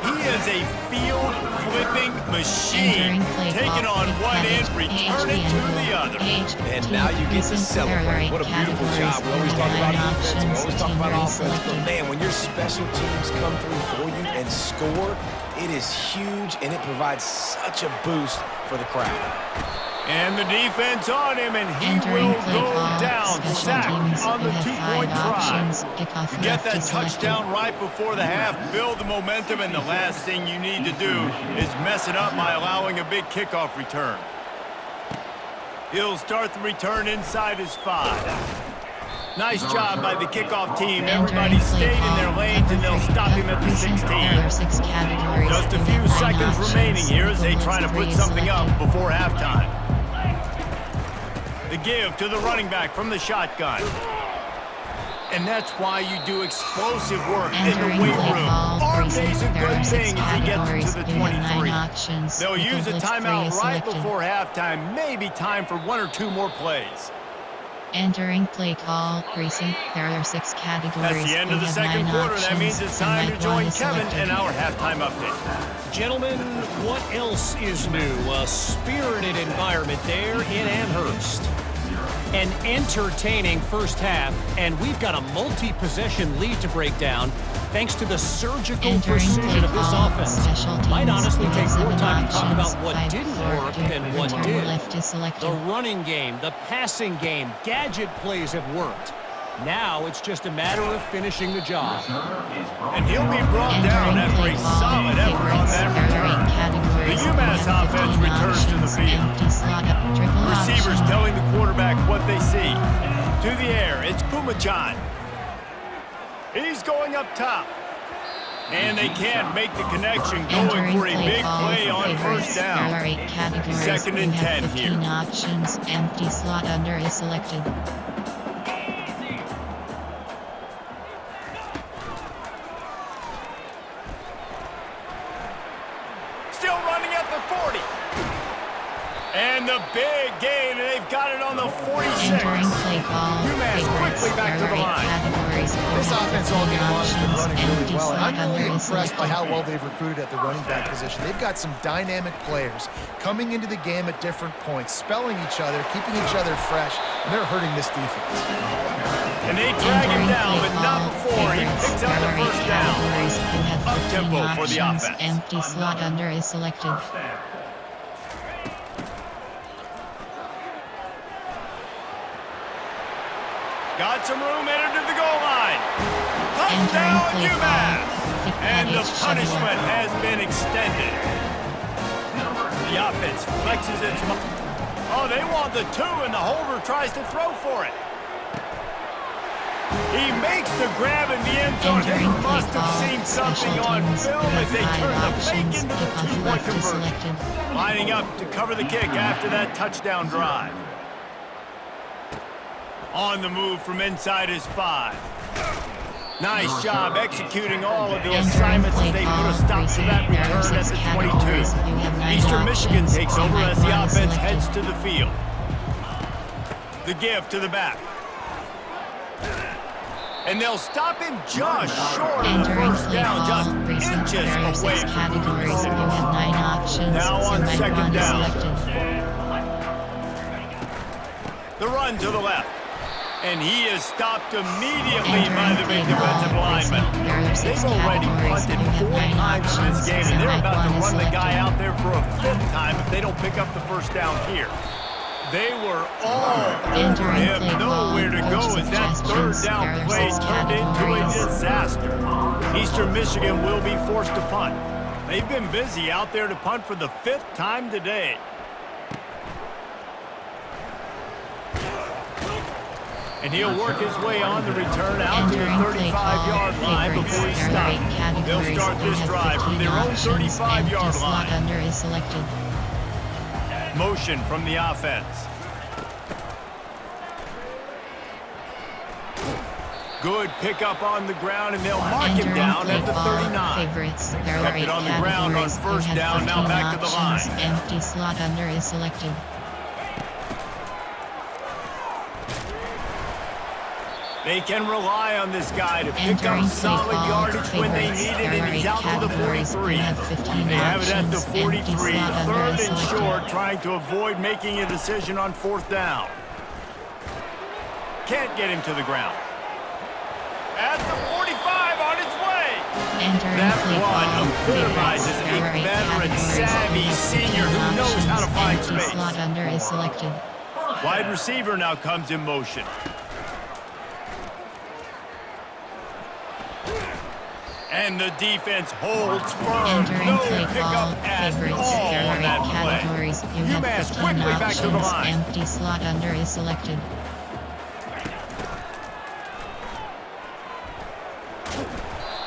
Speaker 2: He is a field-flipping machine. Taking on one end, return it to the other.
Speaker 3: And now you get to celebrate. What a beautiful job. We always talk about defense, we always talk about offense, but man, when your special teams come through for you and score, it is huge, and it provides such a boost for the crowd.
Speaker 2: And the defense on him, and he
Speaker 1: Entering
Speaker 2: will
Speaker 1: play
Speaker 2: go
Speaker 1: call,
Speaker 2: down,
Speaker 1: special
Speaker 2: sacked
Speaker 1: teams,
Speaker 2: on the
Speaker 1: you have
Speaker 2: 2-point
Speaker 1: 5
Speaker 2: try.
Speaker 1: options. Kickoff
Speaker 2: You get
Speaker 1: left
Speaker 2: that
Speaker 1: is selected.
Speaker 2: touchdown right before the half, build the momentum, and the last thing you need to do is mess it up by allowing a big kickoff return. He'll start the return inside his 5. Nice job by the kickoff team. Everybody
Speaker 1: Entering
Speaker 2: stayed
Speaker 1: play
Speaker 2: in their
Speaker 1: call,
Speaker 2: lanes, and they'll
Speaker 1: cover
Speaker 2: stop
Speaker 1: three,
Speaker 2: him at the
Speaker 1: recent
Speaker 2: 16.
Speaker 1: There are 6 categories.
Speaker 2: Just a
Speaker 1: You
Speaker 2: few
Speaker 1: have 9
Speaker 2: seconds
Speaker 1: options.
Speaker 2: remaining here as they
Speaker 1: Blitz
Speaker 2: try to
Speaker 1: 3
Speaker 2: put
Speaker 1: is
Speaker 2: something up
Speaker 1: selected.
Speaker 2: before halftime. The give to the running back from the shotgun. And that's why you do explosive work in
Speaker 1: Entering
Speaker 2: the weight
Speaker 1: play
Speaker 2: room.
Speaker 1: call,
Speaker 2: RJ's a
Speaker 1: there are
Speaker 2: good
Speaker 1: 6
Speaker 2: thing as he gets
Speaker 1: categories.
Speaker 2: to the
Speaker 1: You have 9
Speaker 2: 23.
Speaker 1: options.
Speaker 2: They'll
Speaker 1: Pickle
Speaker 2: use a
Speaker 1: blitz 3
Speaker 2: timeout
Speaker 1: is
Speaker 2: right
Speaker 1: selected.
Speaker 2: before halftime. Maybe time for 1 or 2 more plays.
Speaker 1: Entering play call, recent. There are 6 categories.
Speaker 2: That's the end
Speaker 1: You
Speaker 2: of the
Speaker 1: have
Speaker 2: second
Speaker 1: 9
Speaker 2: quarter. That
Speaker 1: options.
Speaker 2: means it's time to
Speaker 1: Select
Speaker 2: join
Speaker 1: one is
Speaker 2: Kevin
Speaker 1: selected.
Speaker 2: in our halftime update.
Speaker 7: Gentlemen, what else is new? A spirited environment there in Amherst. An entertaining first half, and we've got a multi-possession lead to break down thanks to the surgical
Speaker 1: Entering
Speaker 7: precision
Speaker 1: play
Speaker 7: of this
Speaker 1: call,
Speaker 7: offense.
Speaker 1: special
Speaker 7: Might
Speaker 1: teams,
Speaker 7: honestly
Speaker 1: you
Speaker 7: take
Speaker 1: have
Speaker 7: more
Speaker 1: 7
Speaker 7: time to talk
Speaker 1: options.
Speaker 7: about what
Speaker 1: 5
Speaker 7: didn't
Speaker 1: forward,
Speaker 7: work than what
Speaker 1: return
Speaker 7: did.
Speaker 1: left is selected.
Speaker 7: The running game, the passing game, gadget plays have worked. Now it's just a matter of finishing the job.
Speaker 2: And he'll be brought down
Speaker 1: Entering
Speaker 2: after
Speaker 1: play
Speaker 2: a
Speaker 1: call,
Speaker 2: solid effort on
Speaker 1: favorites.
Speaker 2: that
Speaker 1: There are 8
Speaker 2: return.
Speaker 1: categories.
Speaker 2: The
Speaker 1: You
Speaker 2: UMass
Speaker 1: have
Speaker 2: offense
Speaker 1: 15
Speaker 2: returns to the
Speaker 1: options.
Speaker 2: field.
Speaker 1: Empty slot up, triple
Speaker 2: Receivers
Speaker 1: option.
Speaker 2: telling the quarterback what they see. To the air, it's Pumachan. He's going up top. And they can't make the connection, going
Speaker 1: Entering
Speaker 2: for a
Speaker 1: play
Speaker 2: big
Speaker 1: call,
Speaker 2: play on
Speaker 1: favorites.
Speaker 2: first
Speaker 1: There are
Speaker 2: down.
Speaker 1: 8 categories.
Speaker 2: Second
Speaker 1: You
Speaker 2: and
Speaker 1: have
Speaker 2: 10
Speaker 1: 15
Speaker 2: here.
Speaker 1: options. Empty slot under is selected.
Speaker 2: Still running at the 40. And the big gain, and they've got it on the 46.
Speaker 1: Entering play call,
Speaker 2: UMass
Speaker 1: favorites.
Speaker 2: quickly back to
Speaker 1: There
Speaker 2: the
Speaker 1: are 8
Speaker 2: line.
Speaker 1: categories. You
Speaker 4: This
Speaker 1: have
Speaker 4: offense all
Speaker 1: 15
Speaker 4: game long has been
Speaker 1: options.
Speaker 4: running really
Speaker 1: Empty
Speaker 4: well, and
Speaker 1: slot
Speaker 4: I'm really
Speaker 1: under is
Speaker 4: impressed by
Speaker 1: selected.
Speaker 4: how well they've recruited at the running back position. They've got some dynamic players coming into the game at different points, spelling each other, keeping each other fresh, and they're hurting this defense.
Speaker 2: And they drag him
Speaker 1: Entering
Speaker 2: down,
Speaker 1: play
Speaker 2: but not
Speaker 1: call,
Speaker 2: before he
Speaker 1: favorites.
Speaker 2: picks up
Speaker 1: There
Speaker 2: the
Speaker 1: are 8
Speaker 2: first down.
Speaker 1: categories. You have 15
Speaker 2: Up-tempo for the
Speaker 1: options.
Speaker 2: offense.
Speaker 1: Empty slot under is selected.
Speaker 2: Got some room, entered to the goal line.
Speaker 1: Entering
Speaker 2: Touchdown,
Speaker 1: play
Speaker 2: UMass!
Speaker 1: call, kick
Speaker 2: And the
Speaker 1: adage,
Speaker 2: punishment
Speaker 1: Shuttle.
Speaker 2: has been extended. The offense flexes its... Oh, they want the 2, and the holder tries to throw for it. He makes the grab in the end zone. They
Speaker 1: Entering play
Speaker 2: must have
Speaker 1: call,
Speaker 2: seen something
Speaker 1: special
Speaker 2: on
Speaker 1: teams.
Speaker 2: film
Speaker 1: You
Speaker 2: as they
Speaker 1: have 5
Speaker 2: turn the fake
Speaker 1: options.
Speaker 2: into the
Speaker 1: Kickoff
Speaker 2: 2-point
Speaker 1: left is
Speaker 2: conversion.
Speaker 1: selected.
Speaker 2: Lining up to cover the kick after that touchdown drive. On the move from inside his 5. Nice job executing all of the
Speaker 1: Entering
Speaker 2: assignments
Speaker 1: play
Speaker 2: as they put
Speaker 1: call,
Speaker 2: a stop to that
Speaker 1: there are
Speaker 2: return at
Speaker 1: 6
Speaker 2: the
Speaker 1: categories.
Speaker 2: 22.
Speaker 1: You have 9
Speaker 2: Eastern Michigan
Speaker 1: options.
Speaker 2: takes over
Speaker 1: Might
Speaker 2: as the
Speaker 1: one is
Speaker 2: offense
Speaker 1: selected.
Speaker 2: heads to the field. The give to the back. And they'll stop him just short of the
Speaker 1: Entering
Speaker 2: first
Speaker 1: play
Speaker 2: down,
Speaker 1: call,
Speaker 2: just
Speaker 1: recent.
Speaker 2: inches
Speaker 1: There are 6
Speaker 2: away from moving the
Speaker 1: categories. You
Speaker 2: sticks.
Speaker 1: have 9 options.
Speaker 2: Now on
Speaker 1: Might
Speaker 2: second
Speaker 1: one is
Speaker 2: down.
Speaker 1: selected.
Speaker 2: The run to the left. And he is stopped immediately by
Speaker 1: Entering
Speaker 2: the big
Speaker 1: play call,
Speaker 2: defensive lineman.
Speaker 1: recent. There are 6
Speaker 2: They've already
Speaker 1: categories.
Speaker 2: punted
Speaker 1: You have
Speaker 2: 4
Speaker 1: 9
Speaker 2: times in this
Speaker 1: options.
Speaker 2: game, and they're
Speaker 1: Might
Speaker 2: about to
Speaker 1: one is
Speaker 2: run the guy
Speaker 1: selected.
Speaker 2: out there for a 5th time if they don't pick up the first down here. They were all over
Speaker 1: Entering
Speaker 2: him,
Speaker 1: play call,
Speaker 2: nowhere to go
Speaker 1: coach
Speaker 2: as that
Speaker 1: suggestions.
Speaker 2: 3rd down
Speaker 1: There are
Speaker 2: play
Speaker 1: 6
Speaker 2: turned into a
Speaker 1: categories.
Speaker 2: disaster. Eastern Michigan will be forced to punt. They've been busy out there to punt for the 5th time today. And he'll work his way on the return out to the
Speaker 1: Entering play call,
Speaker 2: 35-yard line
Speaker 1: favorites.
Speaker 2: before he's
Speaker 1: There are 8
Speaker 2: stopped.
Speaker 1: categories.
Speaker 2: They'll start
Speaker 1: You
Speaker 2: this
Speaker 1: have
Speaker 2: drive from
Speaker 1: 15
Speaker 2: their own
Speaker 1: options.
Speaker 2: 35-yard
Speaker 1: Empty slot
Speaker 2: line.
Speaker 1: under is selected.
Speaker 2: Motion from the offense. Good pickup on the ground, and they'll mark him
Speaker 1: Entering
Speaker 2: down
Speaker 1: play
Speaker 2: at the
Speaker 1: call,
Speaker 2: 39.
Speaker 1: favorites. There are
Speaker 2: Kept
Speaker 1: 8
Speaker 2: it on the ground on
Speaker 1: categories. You
Speaker 2: first
Speaker 1: have
Speaker 2: down, now
Speaker 1: 15
Speaker 2: back to the line.
Speaker 1: options. Empty slot under is selected.
Speaker 2: They can rely on this guy to pick
Speaker 1: Entering
Speaker 2: up
Speaker 1: play
Speaker 2: solid
Speaker 1: call,
Speaker 2: yardage when they
Speaker 1: favorites.
Speaker 2: need it,
Speaker 1: There
Speaker 2: and
Speaker 1: are
Speaker 2: he's
Speaker 1: 8
Speaker 2: out to the
Speaker 1: categories.
Speaker 2: 43.
Speaker 1: You have 15
Speaker 2: They have it at the
Speaker 1: options. Empty
Speaker 2: 43,
Speaker 1: slot under
Speaker 2: 3rd
Speaker 1: is
Speaker 2: and
Speaker 1: selected.
Speaker 2: short, trying to avoid making a decision on 4th down. Can't get him to the ground. At the 45, on his way.
Speaker 1: Entering
Speaker 2: That
Speaker 1: play
Speaker 2: run
Speaker 1: call.
Speaker 2: epitomizes a
Speaker 1: Favorites,
Speaker 2: veteran,
Speaker 1: categories,
Speaker 2: savvy
Speaker 1: you have
Speaker 2: senior
Speaker 1: 15
Speaker 2: who knows how to
Speaker 1: options.
Speaker 2: find
Speaker 1: Empty
Speaker 2: space.
Speaker 1: slot under is selected.
Speaker 2: Wide receiver now comes in motion. And the defense holds firm.
Speaker 1: Entering
Speaker 2: No
Speaker 1: play call.
Speaker 2: pickup at
Speaker 1: Favorites,
Speaker 2: all on that
Speaker 1: favorite
Speaker 2: play.
Speaker 1: categories. You have
Speaker 2: UMass
Speaker 1: 15
Speaker 2: quickly back to the
Speaker 1: options.
Speaker 2: line.
Speaker 1: Empty slot under is selected.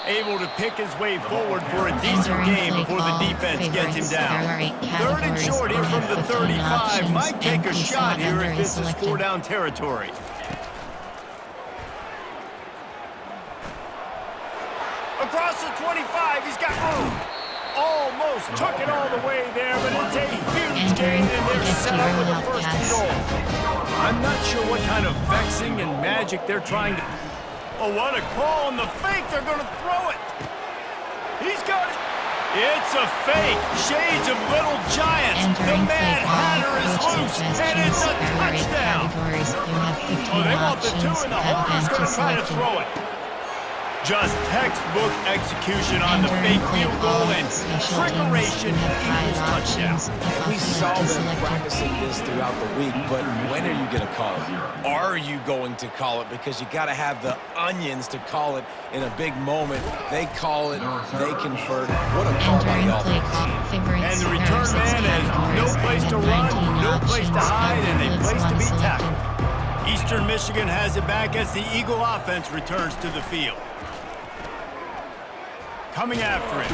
Speaker 2: Able to pick his way forward for a decent
Speaker 1: Entering
Speaker 2: game
Speaker 1: play
Speaker 2: before the
Speaker 1: call.
Speaker 2: defense gets him
Speaker 1: Favorites, there are
Speaker 2: down.
Speaker 1: 8
Speaker 2: Third and
Speaker 1: categories.
Speaker 2: short here
Speaker 1: You
Speaker 2: from
Speaker 1: have
Speaker 2: the
Speaker 1: 15
Speaker 2: 35.
Speaker 1: options.
Speaker 2: Might take a
Speaker 1: Empty
Speaker 2: shot
Speaker 1: slot
Speaker 2: here
Speaker 1: under
Speaker 2: if
Speaker 1: is
Speaker 2: this is
Speaker 1: selected.
Speaker 2: 4-down territory. Across the 25, he's got room. Almost took it all the way there, but it's a huge gain, and they're set up with a first and goal. I'm not sure what kind of vexing and magic they're trying to... Oh, what a call on the fake. They're going to throw it. He's got it. It's a fake. Shades of Little Giants. The
Speaker 1: Entering
Speaker 2: Mad
Speaker 1: play
Speaker 2: Hatter
Speaker 1: call.
Speaker 2: is
Speaker 1: Coach
Speaker 2: loose, and it's
Speaker 1: suggestions.
Speaker 2: a
Speaker 1: There are 8
Speaker 2: touchdown.
Speaker 1: categories. You have 15
Speaker 2: Oh, they want the
Speaker 1: options.
Speaker 2: 2, and the holder's going to try to
Speaker 1: selected.
Speaker 2: throw it. Just textbook execution on the
Speaker 1: Entering
Speaker 2: fake
Speaker 1: play
Speaker 2: field
Speaker 1: call.
Speaker 2: goal, and
Speaker 1: Special teams.
Speaker 2: trickeration
Speaker 1: You have 5
Speaker 2: equals touchdown.
Speaker 1: options. If
Speaker 3: We saw
Speaker 1: offense is
Speaker 3: them
Speaker 1: selected.
Speaker 3: practicing this throughout the week, but when are you going to call it? Are you going to call it? Because you got to have the onions to call it in a big moment. They call it, they convert. What a call by
Speaker 1: Entering
Speaker 3: the
Speaker 1: play
Speaker 3: offense.
Speaker 1: call. Favorites.
Speaker 2: And the
Speaker 1: There are
Speaker 2: return
Speaker 1: 6
Speaker 2: man has no
Speaker 1: categories.
Speaker 2: place to
Speaker 1: You
Speaker 2: run,
Speaker 1: have 19
Speaker 2: no place to
Speaker 1: options.
Speaker 2: hide, and a
Speaker 1: Blitz
Speaker 2: place to
Speaker 1: one
Speaker 2: be
Speaker 1: selected.
Speaker 2: tackled. Eastern Michigan has it back as the Eagle offense returns to the field. Coming after him.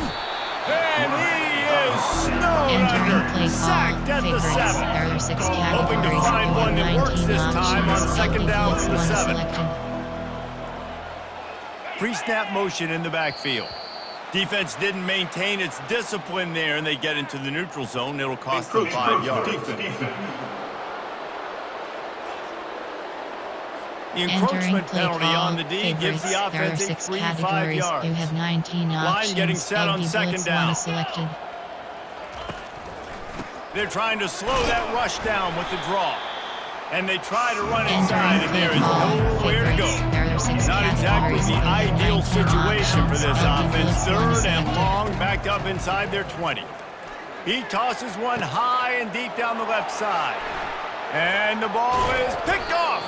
Speaker 2: And he is snowed
Speaker 1: Entering
Speaker 2: under.
Speaker 1: play call.
Speaker 2: Sacked at the
Speaker 1: Favorites.
Speaker 2: 7.
Speaker 1: There are 6 categories.
Speaker 2: Hoping to find
Speaker 1: You
Speaker 2: one
Speaker 1: have
Speaker 2: that works
Speaker 1: 19
Speaker 2: this time on
Speaker 1: options.
Speaker 2: second down
Speaker 1: Blitz
Speaker 2: from the
Speaker 1: one
Speaker 2: 7.
Speaker 1: selected.
Speaker 2: Pre-snap motion in the backfield. Defense didn't maintain its discipline there, and they get into the neutral zone. It'll cost them 5 yards. The
Speaker 1: Entering
Speaker 2: encroachment
Speaker 1: play
Speaker 2: penalty
Speaker 1: call.
Speaker 2: on the D gives
Speaker 1: Favorites.
Speaker 2: the
Speaker 1: There are
Speaker 2: offense a
Speaker 1: 6
Speaker 2: free 5
Speaker 1: categories.
Speaker 2: yards.
Speaker 1: You have 19 options.
Speaker 2: getting set on
Speaker 1: LB
Speaker 2: second
Speaker 1: Blitz
Speaker 2: down.
Speaker 1: one selected.
Speaker 2: They're trying to slow that rush down with the draw. And they try to run
Speaker 1: Entering
Speaker 2: inside, and there is
Speaker 1: play call.
Speaker 2: nowhere to go.
Speaker 1: Favorites. There are 6
Speaker 2: Not exactly
Speaker 1: categories.
Speaker 2: the
Speaker 1: You have
Speaker 2: ideal
Speaker 1: 19
Speaker 2: situation for
Speaker 1: options.
Speaker 2: this
Speaker 1: LB
Speaker 2: offense.
Speaker 1: Blitz one
Speaker 2: Third and
Speaker 1: selected.
Speaker 2: long, backed up inside their 20. He tosses one high and deep down the left side. And the ball is picked off.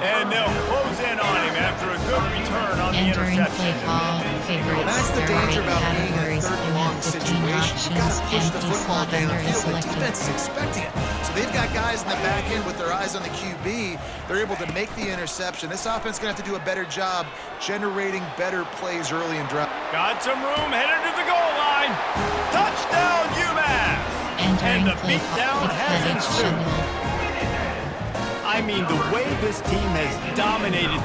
Speaker 2: And they'll close in on him after a good return on the
Speaker 1: Entering play
Speaker 2: interception.
Speaker 1: call. Favorites.
Speaker 4: That's the
Speaker 1: There are
Speaker 4: danger
Speaker 1: 8
Speaker 4: about being in a
Speaker 1: categories.
Speaker 4: third
Speaker 1: You
Speaker 4: and long
Speaker 1: have 15
Speaker 4: situation. You got
Speaker 1: options.
Speaker 4: to push the
Speaker 1: Empty
Speaker 4: football
Speaker 1: slot under is
Speaker 4: downfield. The
Speaker 1: selected.
Speaker 4: defense is expecting it. So they've got guys in the back end with their eyes on the QB. They're able to make the interception. This offense is going to have to do a better job generating better plays early in drive.
Speaker 2: Got some room, headed to the goal line. Touchdown, UMass!
Speaker 1: Entering
Speaker 2: And the
Speaker 1: play
Speaker 2: beatdown
Speaker 1: call.
Speaker 2: has
Speaker 1: Headed
Speaker 2: ensued.
Speaker 1: shovel.
Speaker 2: I mean, the way this team has dominated.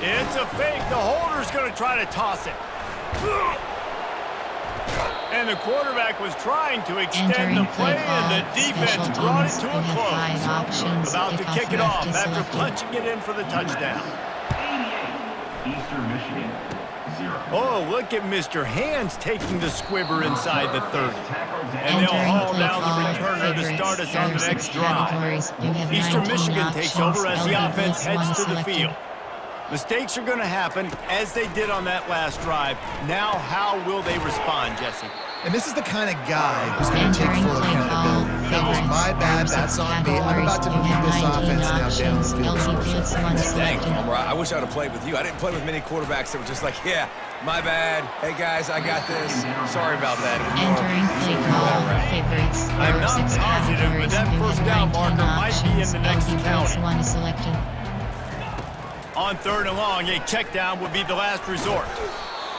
Speaker 2: It's a fake. The holder's going to try to toss it. And the quarterback was trying to extend
Speaker 1: Entering
Speaker 2: the
Speaker 1: play
Speaker 2: play, and the
Speaker 1: call.
Speaker 2: defense
Speaker 1: Special
Speaker 2: brought it
Speaker 1: teams.
Speaker 2: to
Speaker 1: You
Speaker 2: a
Speaker 1: have 5
Speaker 2: close.
Speaker 1: options.
Speaker 2: About to
Speaker 1: Kickoff
Speaker 2: kick it
Speaker 1: left
Speaker 2: off
Speaker 1: is
Speaker 2: after
Speaker 1: selected.
Speaker 2: punching it in for the touchdown.
Speaker 6: 88, Eastern Michigan, 0.
Speaker 2: Oh, look at Mr. Hands taking the squibber inside the 30. And they'll
Speaker 1: Entering
Speaker 2: haul
Speaker 1: play
Speaker 2: down
Speaker 1: call.
Speaker 2: the returner to
Speaker 1: Favorites.
Speaker 2: start us
Speaker 1: There
Speaker 2: on
Speaker 1: are
Speaker 2: the
Speaker 1: 6
Speaker 2: next drive.
Speaker 1: categories. You have
Speaker 2: Eastern
Speaker 1: 19
Speaker 2: Michigan takes
Speaker 1: options.
Speaker 2: over as the
Speaker 1: LB
Speaker 2: offense
Speaker 1: Blitz one
Speaker 2: heads to the
Speaker 1: selected.
Speaker 2: field. Mistakes are going to happen, as they did on that last drive. Now, how will they respond, Jesse?
Speaker 4: And this is the kind of guy who's going to take
Speaker 1: Entering
Speaker 4: full
Speaker 1: play call.
Speaker 4: accountability. That was my bad. That's on me. I'm about to
Speaker 1: You
Speaker 4: lead
Speaker 1: have
Speaker 4: this
Speaker 1: 19
Speaker 4: offense now down
Speaker 1: options.
Speaker 4: the field.
Speaker 1: LB Blitz one
Speaker 3: Dang,
Speaker 1: selected.
Speaker 3: Homer, I wish I would have played with you. I didn't play with many quarterbacks that were just like, yeah, my bad. Hey, guys, I got this. Sorry about that. It was more-
Speaker 1: Entering play call. Favorites.
Speaker 2: I'm
Speaker 1: There are
Speaker 2: not
Speaker 1: 6
Speaker 2: positive, but
Speaker 1: categories.
Speaker 2: that
Speaker 1: You
Speaker 2: first
Speaker 1: have
Speaker 2: down
Speaker 1: 19
Speaker 2: marker might be in the next
Speaker 1: options. LB
Speaker 2: county.
Speaker 1: Blitz one selected.
Speaker 2: On third and long, a check down would be the last resort.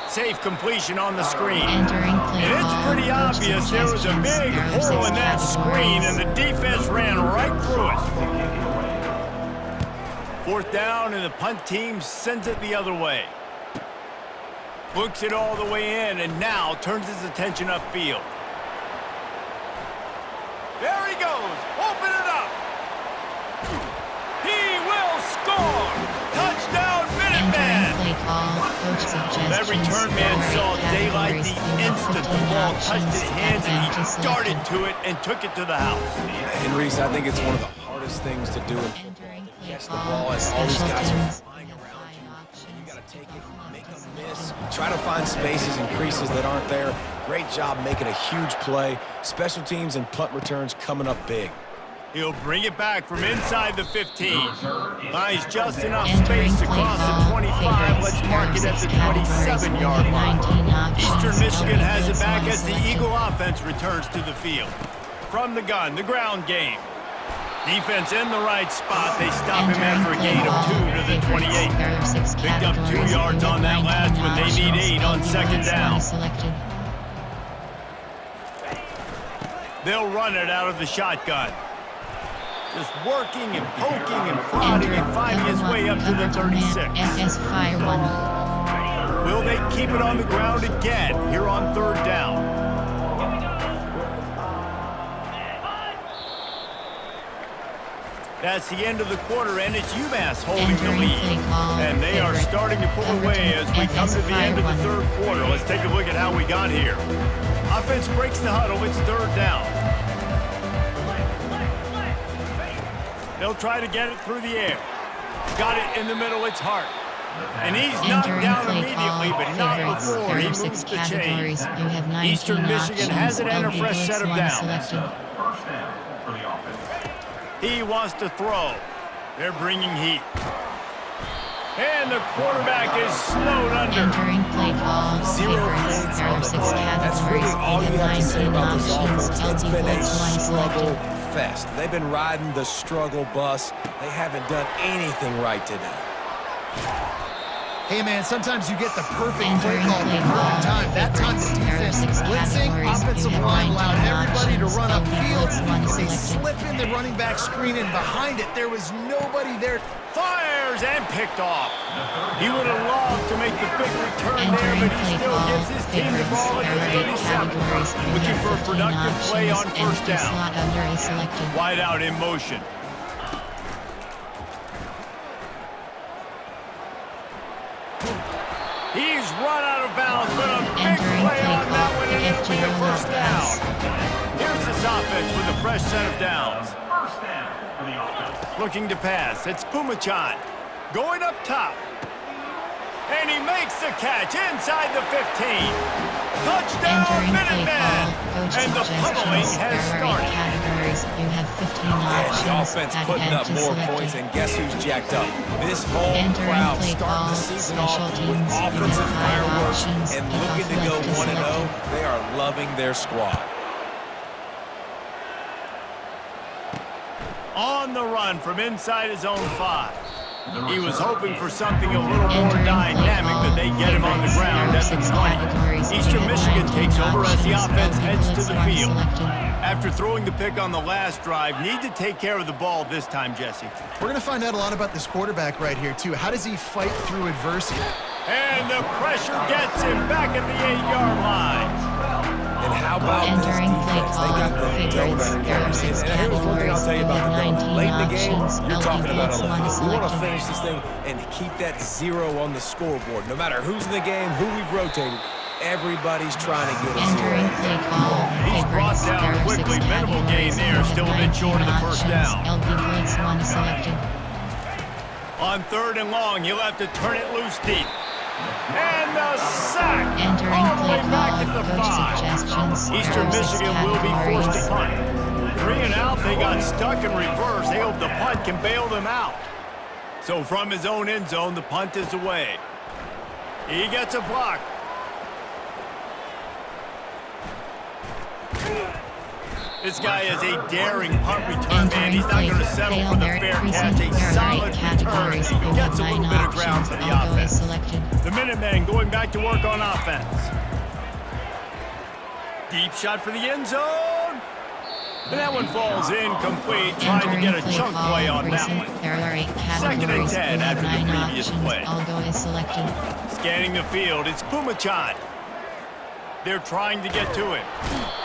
Speaker 2: Safe completion on the screen.
Speaker 1: Entering play
Speaker 2: And it's
Speaker 1: call.
Speaker 2: pretty
Speaker 1: Coach
Speaker 2: obvious there was a
Speaker 1: suggestions.
Speaker 2: big
Speaker 1: There are
Speaker 2: hole
Speaker 1: 6
Speaker 2: in that screen, and the defense ran right through it. Fourth down, and the punt team sends it the other way. Books it all the way in, and now turns his attention upfield. There he goes. Open it up. He will score. Touchdown,
Speaker 1: Entering
Speaker 2: Minuteman.
Speaker 1: play call. Coach suggestions.
Speaker 2: That return man
Speaker 1: There are
Speaker 2: saw
Speaker 1: 8
Speaker 2: daylight
Speaker 1: categories.
Speaker 2: the
Speaker 1: You have
Speaker 2: instant the
Speaker 1: 15
Speaker 2: ball touched his
Speaker 1: options.
Speaker 2: hands, and he
Speaker 1: Advantage
Speaker 2: darted
Speaker 1: selected.
Speaker 2: to it and took it to the house.
Speaker 3: And Reese, I think it's one of the hardest things to do in football.
Speaker 1: Entering play
Speaker 3: Catch the
Speaker 1: call.
Speaker 3: ball as all these
Speaker 1: Special
Speaker 3: guys are
Speaker 1: teams.
Speaker 3: flying
Speaker 1: You have
Speaker 3: around
Speaker 1: 5
Speaker 3: you.
Speaker 1: options.
Speaker 3: You got to take it,
Speaker 1: Kickoff
Speaker 3: make
Speaker 1: left is
Speaker 3: them miss,
Speaker 1: selected.
Speaker 3: Try to find spaces and creases that aren't there. Great job making a huge play. Special teams and punt returns coming up big.
Speaker 2: He'll bring it back from inside the 15. Finds just enough
Speaker 1: Entering
Speaker 2: space to
Speaker 1: play
Speaker 2: cross
Speaker 1: call,
Speaker 2: the 25. Let's mark it at the 27-yard line. Eastern Michigan has it back as the Eagle offense returns to the field. From the gun, the ground game. Defense in the right spot. They stop him after a gain of 2 to the 28. Picked up 2 yards on that last one. They need 8 on second down. They'll run it out of the shotgun. Just working and poking and prodding and finding his way up to the 36. Will they keep it on the ground again here on third down? That's the end of the quarter, and it's UMass holding the lead. And they are starting to pull away as we come to the end of the third quarter. Let's take a look at how we got here. Offense breaks the huddle. It's third down. They'll try to get it through the air. Got it in the middle. It's Hart. And he's knocked down immediately, but not before he moves the chains. Eastern Michigan has it and a fresh set of downs. He wants to throw. They're bringing heat. And the quarterback is snowed under.
Speaker 1: Entering play call.
Speaker 3: 0 points on the play. That's really all you have to say about this offense. It's been a struggle fest. They've been riding the struggle bus. They haven't done anything right today.
Speaker 4: Hey, man, sometimes you get the perfect play call at the perfect time. That time the defense is blitzing, offensive line allowed everybody to run upfield, and they slip in the running back screen, and behind it, there was nobody there.
Speaker 2: Fires and picked off. He would have loved to make the big return there, but he still gives his team the ball at the 37. Looking for a productive play on first down. Wide out in motion. He's run out of bounds, but a big play on that one, and it'll be a first down. Here's this offense with a fresh set of downs. Looking to pass. It's Pumachan going up top. And he makes the catch inside the 15. Touchdown, Minutemen! And the pummeling has started.
Speaker 1: You have 15
Speaker 3: The offense putting up more points, and guess who's jacked up? This whole crowd starting the season off with offensive fireworks and looking to go 1-0. They are loving their squad.
Speaker 2: On the run from inside his own 5. He was hoping for something a little more dynamic, but they get him on the ground at the 20. Eastern Michigan takes over as the offense heads to the field. After throwing the pick on the last drive, need to take care of the ball this time, Jesse.
Speaker 4: We're going to find out a lot about this quarterback right here, too. How does he fight through adversity?
Speaker 2: And the pressure gets him back at the 8-yard line.
Speaker 3: And how about this defense? They got the donut. And here's one thing I'll tell you about the donut. Late in the game, you're talking about on the field. We want to finish this thing and keep that 0 on the scoreboard. No matter who's in the game, who we've rotated, everybody's trying to get us here.
Speaker 2: He's brought down quickly. Minimal gain there. Still a bit short of the first down. On third and long, he'll have to turn it loose deep. And the sack all the way back at the 5. Eastern Michigan will be forced to punt. 3 and out, they got stuck in reverse. They hope the punt can bail them out. So from his own end zone, the punt is away. He gets a block. This guy is a daring punt return man. He's not going to settle for the fair catch. A solid return. He gets a little bit of ground for the offense. The Minutemen going back to work on offense. Deep shot for the end zone. And that one falls incomplete. Trying to get a chunk play on that one. Second and 10 after the previous play. Scanning the field, it's Pumachan. They're trying to get to it.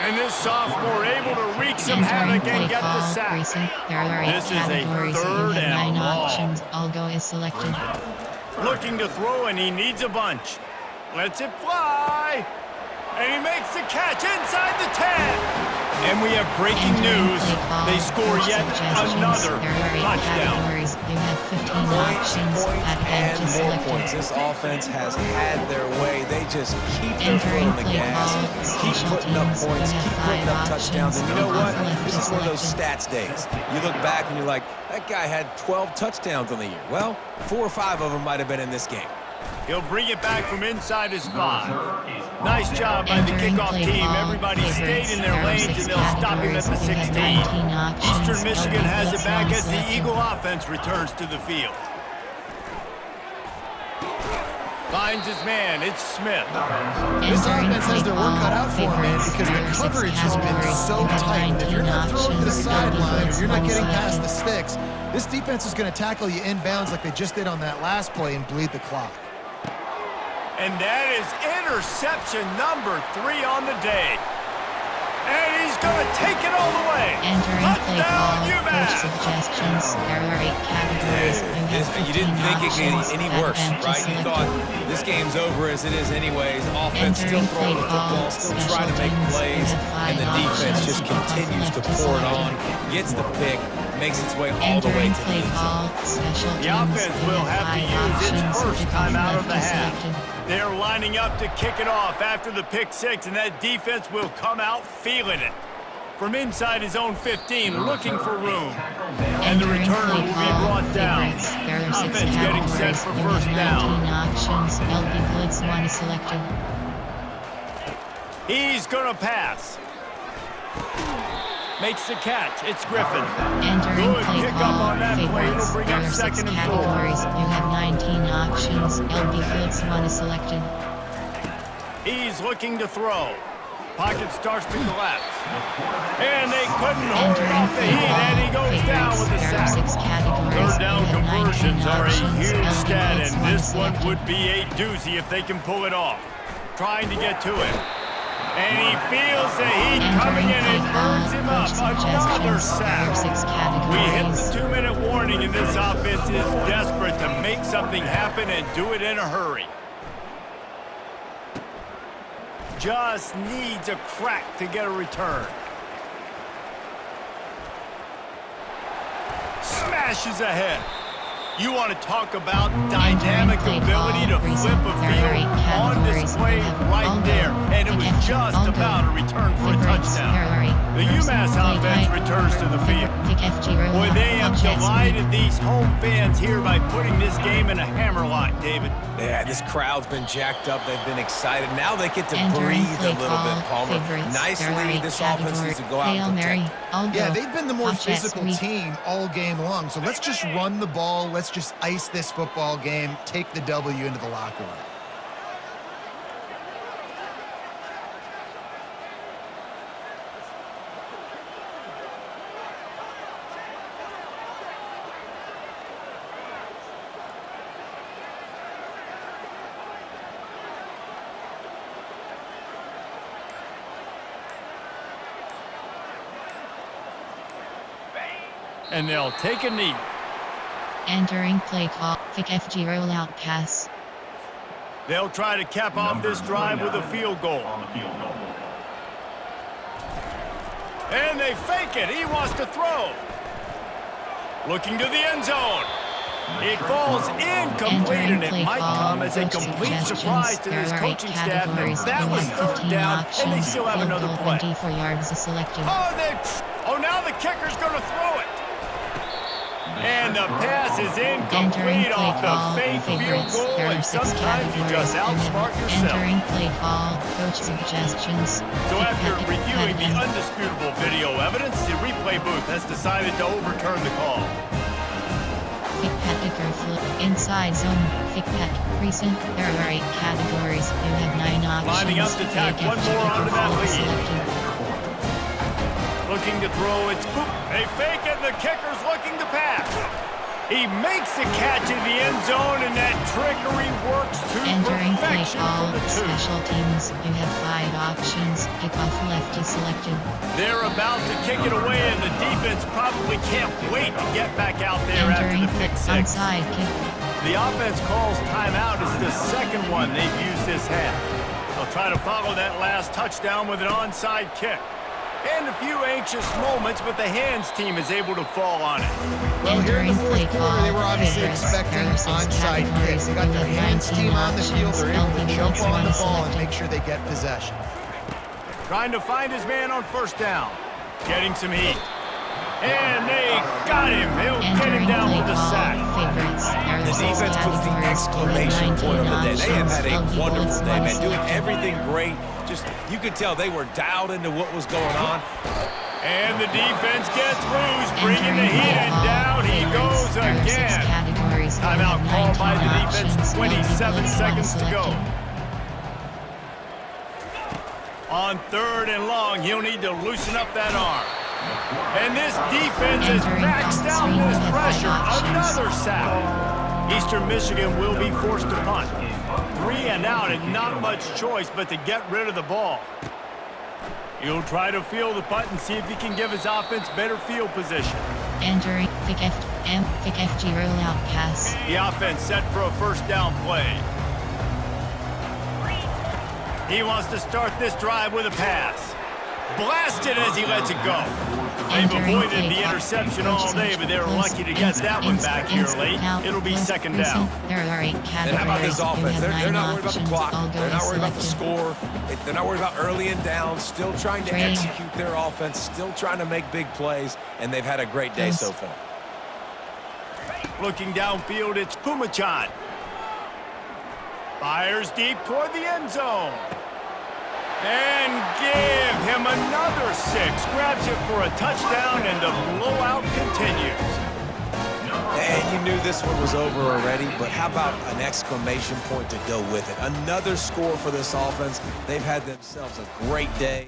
Speaker 2: And this sophomore able to wreak some havoc and get the sack. This is a third and long.
Speaker 1: Algo is selected.
Speaker 2: Looking to throw, and he needs a bunch. Lets it fly. And he makes the catch inside the 10. And we have breaking news. They score yet another touchdown.
Speaker 1: You have 15 options at
Speaker 3: And
Speaker 1: to
Speaker 3: more
Speaker 1: select
Speaker 3: points. This offense has had their way. They just keep their foot
Speaker 1: Entering
Speaker 3: on the
Speaker 1: play
Speaker 3: gas,
Speaker 1: call,
Speaker 3: keep
Speaker 1: special
Speaker 3: putting up
Speaker 1: teams,
Speaker 3: points,
Speaker 1: you have
Speaker 3: keep putting
Speaker 1: 5
Speaker 3: up touchdowns. And you know what?
Speaker 1: options,
Speaker 3: This is one of those
Speaker 1: selected.
Speaker 3: stats days. You look back and you're like, that guy had 12 touchdowns on the year. Well, 4 or 5 of them might have been in this game.
Speaker 2: He'll bring it back from inside his 5. Nice job by the
Speaker 1: Entering
Speaker 2: kickoff
Speaker 1: play
Speaker 2: team.
Speaker 1: call,
Speaker 2: Everybody stayed in their
Speaker 1: favorites,
Speaker 2: lanes, and
Speaker 1: there
Speaker 2: they'll
Speaker 1: are
Speaker 2: stop him at
Speaker 1: 6
Speaker 2: the
Speaker 1: categories. You have
Speaker 2: 16.
Speaker 1: 19 options.
Speaker 2: Eastern Michigan
Speaker 1: LB
Speaker 2: has it back
Speaker 1: Blitz
Speaker 2: as the
Speaker 1: selected.
Speaker 2: Eagle offense returns to the field. Finds his man. It's Smith.
Speaker 4: This
Speaker 1: Entering
Speaker 4: offense has their work
Speaker 1: play
Speaker 4: cut out for them, man,
Speaker 1: favorites,
Speaker 4: because
Speaker 1: there are
Speaker 4: the
Speaker 1: 6
Speaker 4: coverage has been
Speaker 1: categories.
Speaker 4: so
Speaker 1: You have
Speaker 4: tight. If you're
Speaker 1: 19
Speaker 4: not throwing to the
Speaker 1: options.
Speaker 4: sideline, or you're not getting
Speaker 1: LB
Speaker 4: past the
Speaker 1: Blitz
Speaker 4: sticks, this defense is going to tackle you inbounds like they just did on that last play and bleed the clock.
Speaker 2: And that is interception number 3 on the day. And he's going to take it all the way.
Speaker 1: Entering play call,
Speaker 2: Touchdown,
Speaker 1: coach
Speaker 2: UMass.
Speaker 1: suggestions. There are 8 categories. You have
Speaker 3: You didn't
Speaker 1: 15
Speaker 3: think it could
Speaker 1: options.
Speaker 3: get any
Speaker 1: At
Speaker 3: worse,
Speaker 1: bench
Speaker 3: right? You
Speaker 1: selected.
Speaker 3: thought this game's over as it is anyways. Offense still
Speaker 1: Entering
Speaker 3: throwing the
Speaker 1: play call,
Speaker 3: football, still trying to make
Speaker 1: special teams.
Speaker 3: plays,
Speaker 1: You have
Speaker 3: and the
Speaker 1: 5
Speaker 3: defense just
Speaker 1: options.
Speaker 3: continues to
Speaker 1: Left
Speaker 3: pour it
Speaker 1: selected.
Speaker 3: on, gets the pick, makes its way all the way
Speaker 1: Entering
Speaker 3: to the
Speaker 1: play
Speaker 3: end zone.
Speaker 1: call, special
Speaker 2: The
Speaker 1: teams.
Speaker 2: offense
Speaker 1: You
Speaker 2: will have to
Speaker 1: 5
Speaker 2: use its
Speaker 1: options.
Speaker 2: first
Speaker 1: Kickoff
Speaker 2: time out of the
Speaker 1: left
Speaker 2: half.
Speaker 1: selected.
Speaker 2: They're lining up to kick it off after the pick 6, and that defense will come out feeling it. From inside his own 15, looking for room. And the
Speaker 1: Entering
Speaker 2: returner
Speaker 1: play
Speaker 2: will be
Speaker 1: call,
Speaker 2: brought down.
Speaker 1: favorites. There are 6
Speaker 2: Offense getting set
Speaker 1: categories.
Speaker 2: for
Speaker 1: You
Speaker 2: first
Speaker 1: have
Speaker 2: down.
Speaker 1: 19 options. LB Blitz 1 is selected.
Speaker 2: He's going to pass. Makes the catch. It's Griffin.
Speaker 1: Entering
Speaker 2: Good
Speaker 1: play
Speaker 2: pickup
Speaker 1: call,
Speaker 2: on that play.
Speaker 1: favorites.
Speaker 2: It'll bring
Speaker 1: There
Speaker 2: up
Speaker 1: are 6
Speaker 2: second and 4.
Speaker 1: categories. You have 19 options. LB Blitz 1 is selected.
Speaker 2: He's looking to throw. Pocket starts to collapse. And they couldn't hold
Speaker 1: Entering
Speaker 2: off the
Speaker 1: play
Speaker 2: heat,
Speaker 1: call,
Speaker 2: and he goes down
Speaker 1: favorites.
Speaker 2: with a
Speaker 1: There are
Speaker 2: sack.
Speaker 1: 6 categories.
Speaker 2: Third down
Speaker 1: You have 19
Speaker 2: conversions are a
Speaker 1: options.
Speaker 2: huge
Speaker 1: LB
Speaker 2: stat,
Speaker 1: Blitz
Speaker 2: and
Speaker 1: 1
Speaker 2: this one
Speaker 1: selected.
Speaker 2: would be a doozy if they can pull it off. Trying to get to it. And he feels the heat coming in and burns him up. Another sack. We hit the 2-minute warning, and this offense is desperate to make something happen and do it in a hurry. Just needs a crack to get a return. Smashes ahead. You want to talk about dynamic ability to flip a field on display right there. And it was just about a return for a touchdown. The UMass offense returns to the field. Boy, they have delighted these home fans here by putting this game in a hammerlock, David.
Speaker 3: Yeah, this crowd's been jacked up. They've been excited. Now they get to
Speaker 1: Entering
Speaker 3: breathe
Speaker 1: play
Speaker 3: a little
Speaker 1: call,
Speaker 3: bit, Palmer.
Speaker 1: favorites.
Speaker 3: Nicely,
Speaker 1: There are 8
Speaker 3: this offense needs to go out
Speaker 1: Hail
Speaker 3: and
Speaker 1: Mary.
Speaker 3: protect.
Speaker 1: I'll
Speaker 4: Yeah,
Speaker 1: go.
Speaker 4: they've been the more
Speaker 1: Watch that
Speaker 4: physical
Speaker 1: sweep.
Speaker 4: team all game long. So let's just run the ball. Let's just ice this football game, take the W into the locker room.
Speaker 2: And they'll take a knee.
Speaker 1: Entering play call, kick FG rollout pass.
Speaker 2: They'll try to cap off this drive with a field goal.
Speaker 6: On the field goal.
Speaker 2: And they fake it. He wants to throw. Looking to the end zone. It falls incomplete, and it might come as a complete surprise to this coaching staff. And that was third down, and they still have another play.
Speaker 1: 24 yards is selected.
Speaker 2: Oh, now the kicker's going to throw it. And the pass is incomplete off the fake field goal, and sometimes you just outsmart yourself.
Speaker 1: Entering play call, coach suggestions.
Speaker 2: So after reviewing the undisputable video evidence, the replay booth has decided to overturn the call.
Speaker 1: Kick Kicker flip, inside zone, kick pack, recent. There are 8 categories. You have 9 options.
Speaker 2: Lining up to tack
Speaker 1: Kick
Speaker 2: one
Speaker 1: FG
Speaker 2: more
Speaker 1: kicker
Speaker 2: onto that
Speaker 1: flip
Speaker 2: lead.
Speaker 1: selected.
Speaker 2: Looking to throw, it's boop. They fake it, and the kicker's looking to pass. He makes the catch in the end zone, and that trickery works to
Speaker 1: Entering play
Speaker 2: perfection
Speaker 1: call,
Speaker 2: for the 2.
Speaker 1: special teams. You have 5 options. Kickoff left is selected.
Speaker 2: They're about to kick it away, and the defense probably can't wait to get back out there after
Speaker 1: Entering
Speaker 2: the pick 6.
Speaker 1: onside kick.
Speaker 2: The offense calls timeout. It's the second one they've used this half. They'll try to follow that last touchdown with an onside kick. And a few anxious moments, but the hands team is able to fall on it.
Speaker 4: Well, here in the
Speaker 1: Entering
Speaker 4: fourth
Speaker 1: play
Speaker 4: quarter, they were
Speaker 1: call,
Speaker 4: obviously
Speaker 1: favorites,
Speaker 4: expecting
Speaker 1: versus
Speaker 4: onside kicks.
Speaker 1: categories
Speaker 4: They got their
Speaker 1: with
Speaker 4: hands
Speaker 1: 19
Speaker 4: team on the field. They're able to
Speaker 1: options,
Speaker 4: jump
Speaker 1: LB
Speaker 4: on the
Speaker 1: Blitz
Speaker 4: ball and
Speaker 1: selected.
Speaker 4: make sure they get possession.
Speaker 2: Trying to find his man on first down. Getting some heat. And they got him. He'll get him
Speaker 1: Entering
Speaker 2: down
Speaker 1: play
Speaker 2: for the
Speaker 1: call,
Speaker 2: sack.
Speaker 1: favorites,
Speaker 3: The
Speaker 1: versus
Speaker 3: defense puts the
Speaker 1: categories
Speaker 3: exclamation
Speaker 1: with
Speaker 3: point on the day.
Speaker 1: 19
Speaker 3: They have had a
Speaker 1: options, LB
Speaker 3: wonderful
Speaker 1: Blitz
Speaker 3: day, man. Doing
Speaker 1: selected.
Speaker 3: everything great. Just, you could tell they were dialed into what was going on.
Speaker 2: And the defense gets loose, bringing the
Speaker 1: Entering
Speaker 2: heat,
Speaker 1: play
Speaker 2: and
Speaker 1: call,
Speaker 2: down he
Speaker 1: favorites,
Speaker 2: goes
Speaker 1: versus
Speaker 2: again.
Speaker 1: categories with
Speaker 2: Timeout called by the
Speaker 1: 19
Speaker 2: defense,
Speaker 1: options,
Speaker 2: 27
Speaker 1: LB
Speaker 2: seconds to go.
Speaker 1: selected.
Speaker 2: On third and long, he'll need to loosen up that arm. And this defense is
Speaker 1: Entering
Speaker 2: maxed
Speaker 1: on
Speaker 2: out
Speaker 1: screen
Speaker 2: this
Speaker 1: with
Speaker 2: pressure.
Speaker 1: options.
Speaker 2: Another sack. Eastern Michigan will be forced to punt. 3 and out and not much choice but to get rid of the ball. He'll try to field the punt and see if he can give his offense better field position.
Speaker 1: Entering pick FG rollout pass.
Speaker 2: The offense set for a first down play. He wants to start this drive with a pass. Blasted as he lets it go. They've avoided the interception all day, but they're lucky to get that one back here late. It'll be second down.
Speaker 1: There are 8
Speaker 3: And
Speaker 1: categories.
Speaker 3: how about this
Speaker 1: You
Speaker 3: offense?
Speaker 1: have
Speaker 3: They're
Speaker 1: 9
Speaker 3: not worried about the
Speaker 1: options,
Speaker 3: clock.
Speaker 1: all
Speaker 3: They're not
Speaker 1: goals
Speaker 3: worried about the
Speaker 1: selected.
Speaker 3: score. They're not worried about early and down. Still trying to
Speaker 1: Trade.
Speaker 3: execute their offense. Still trying to make big plays. And they've had a great day so far.
Speaker 2: Looking downfield, it's Pumachan. Fires deep toward the end zone. And give him another 6. Grabs it for a touchdown, and the blowout continues.
Speaker 3: And you knew this one was over already, but how about an exclamation point to go with it? Another score for this offense. They've had themselves a great day.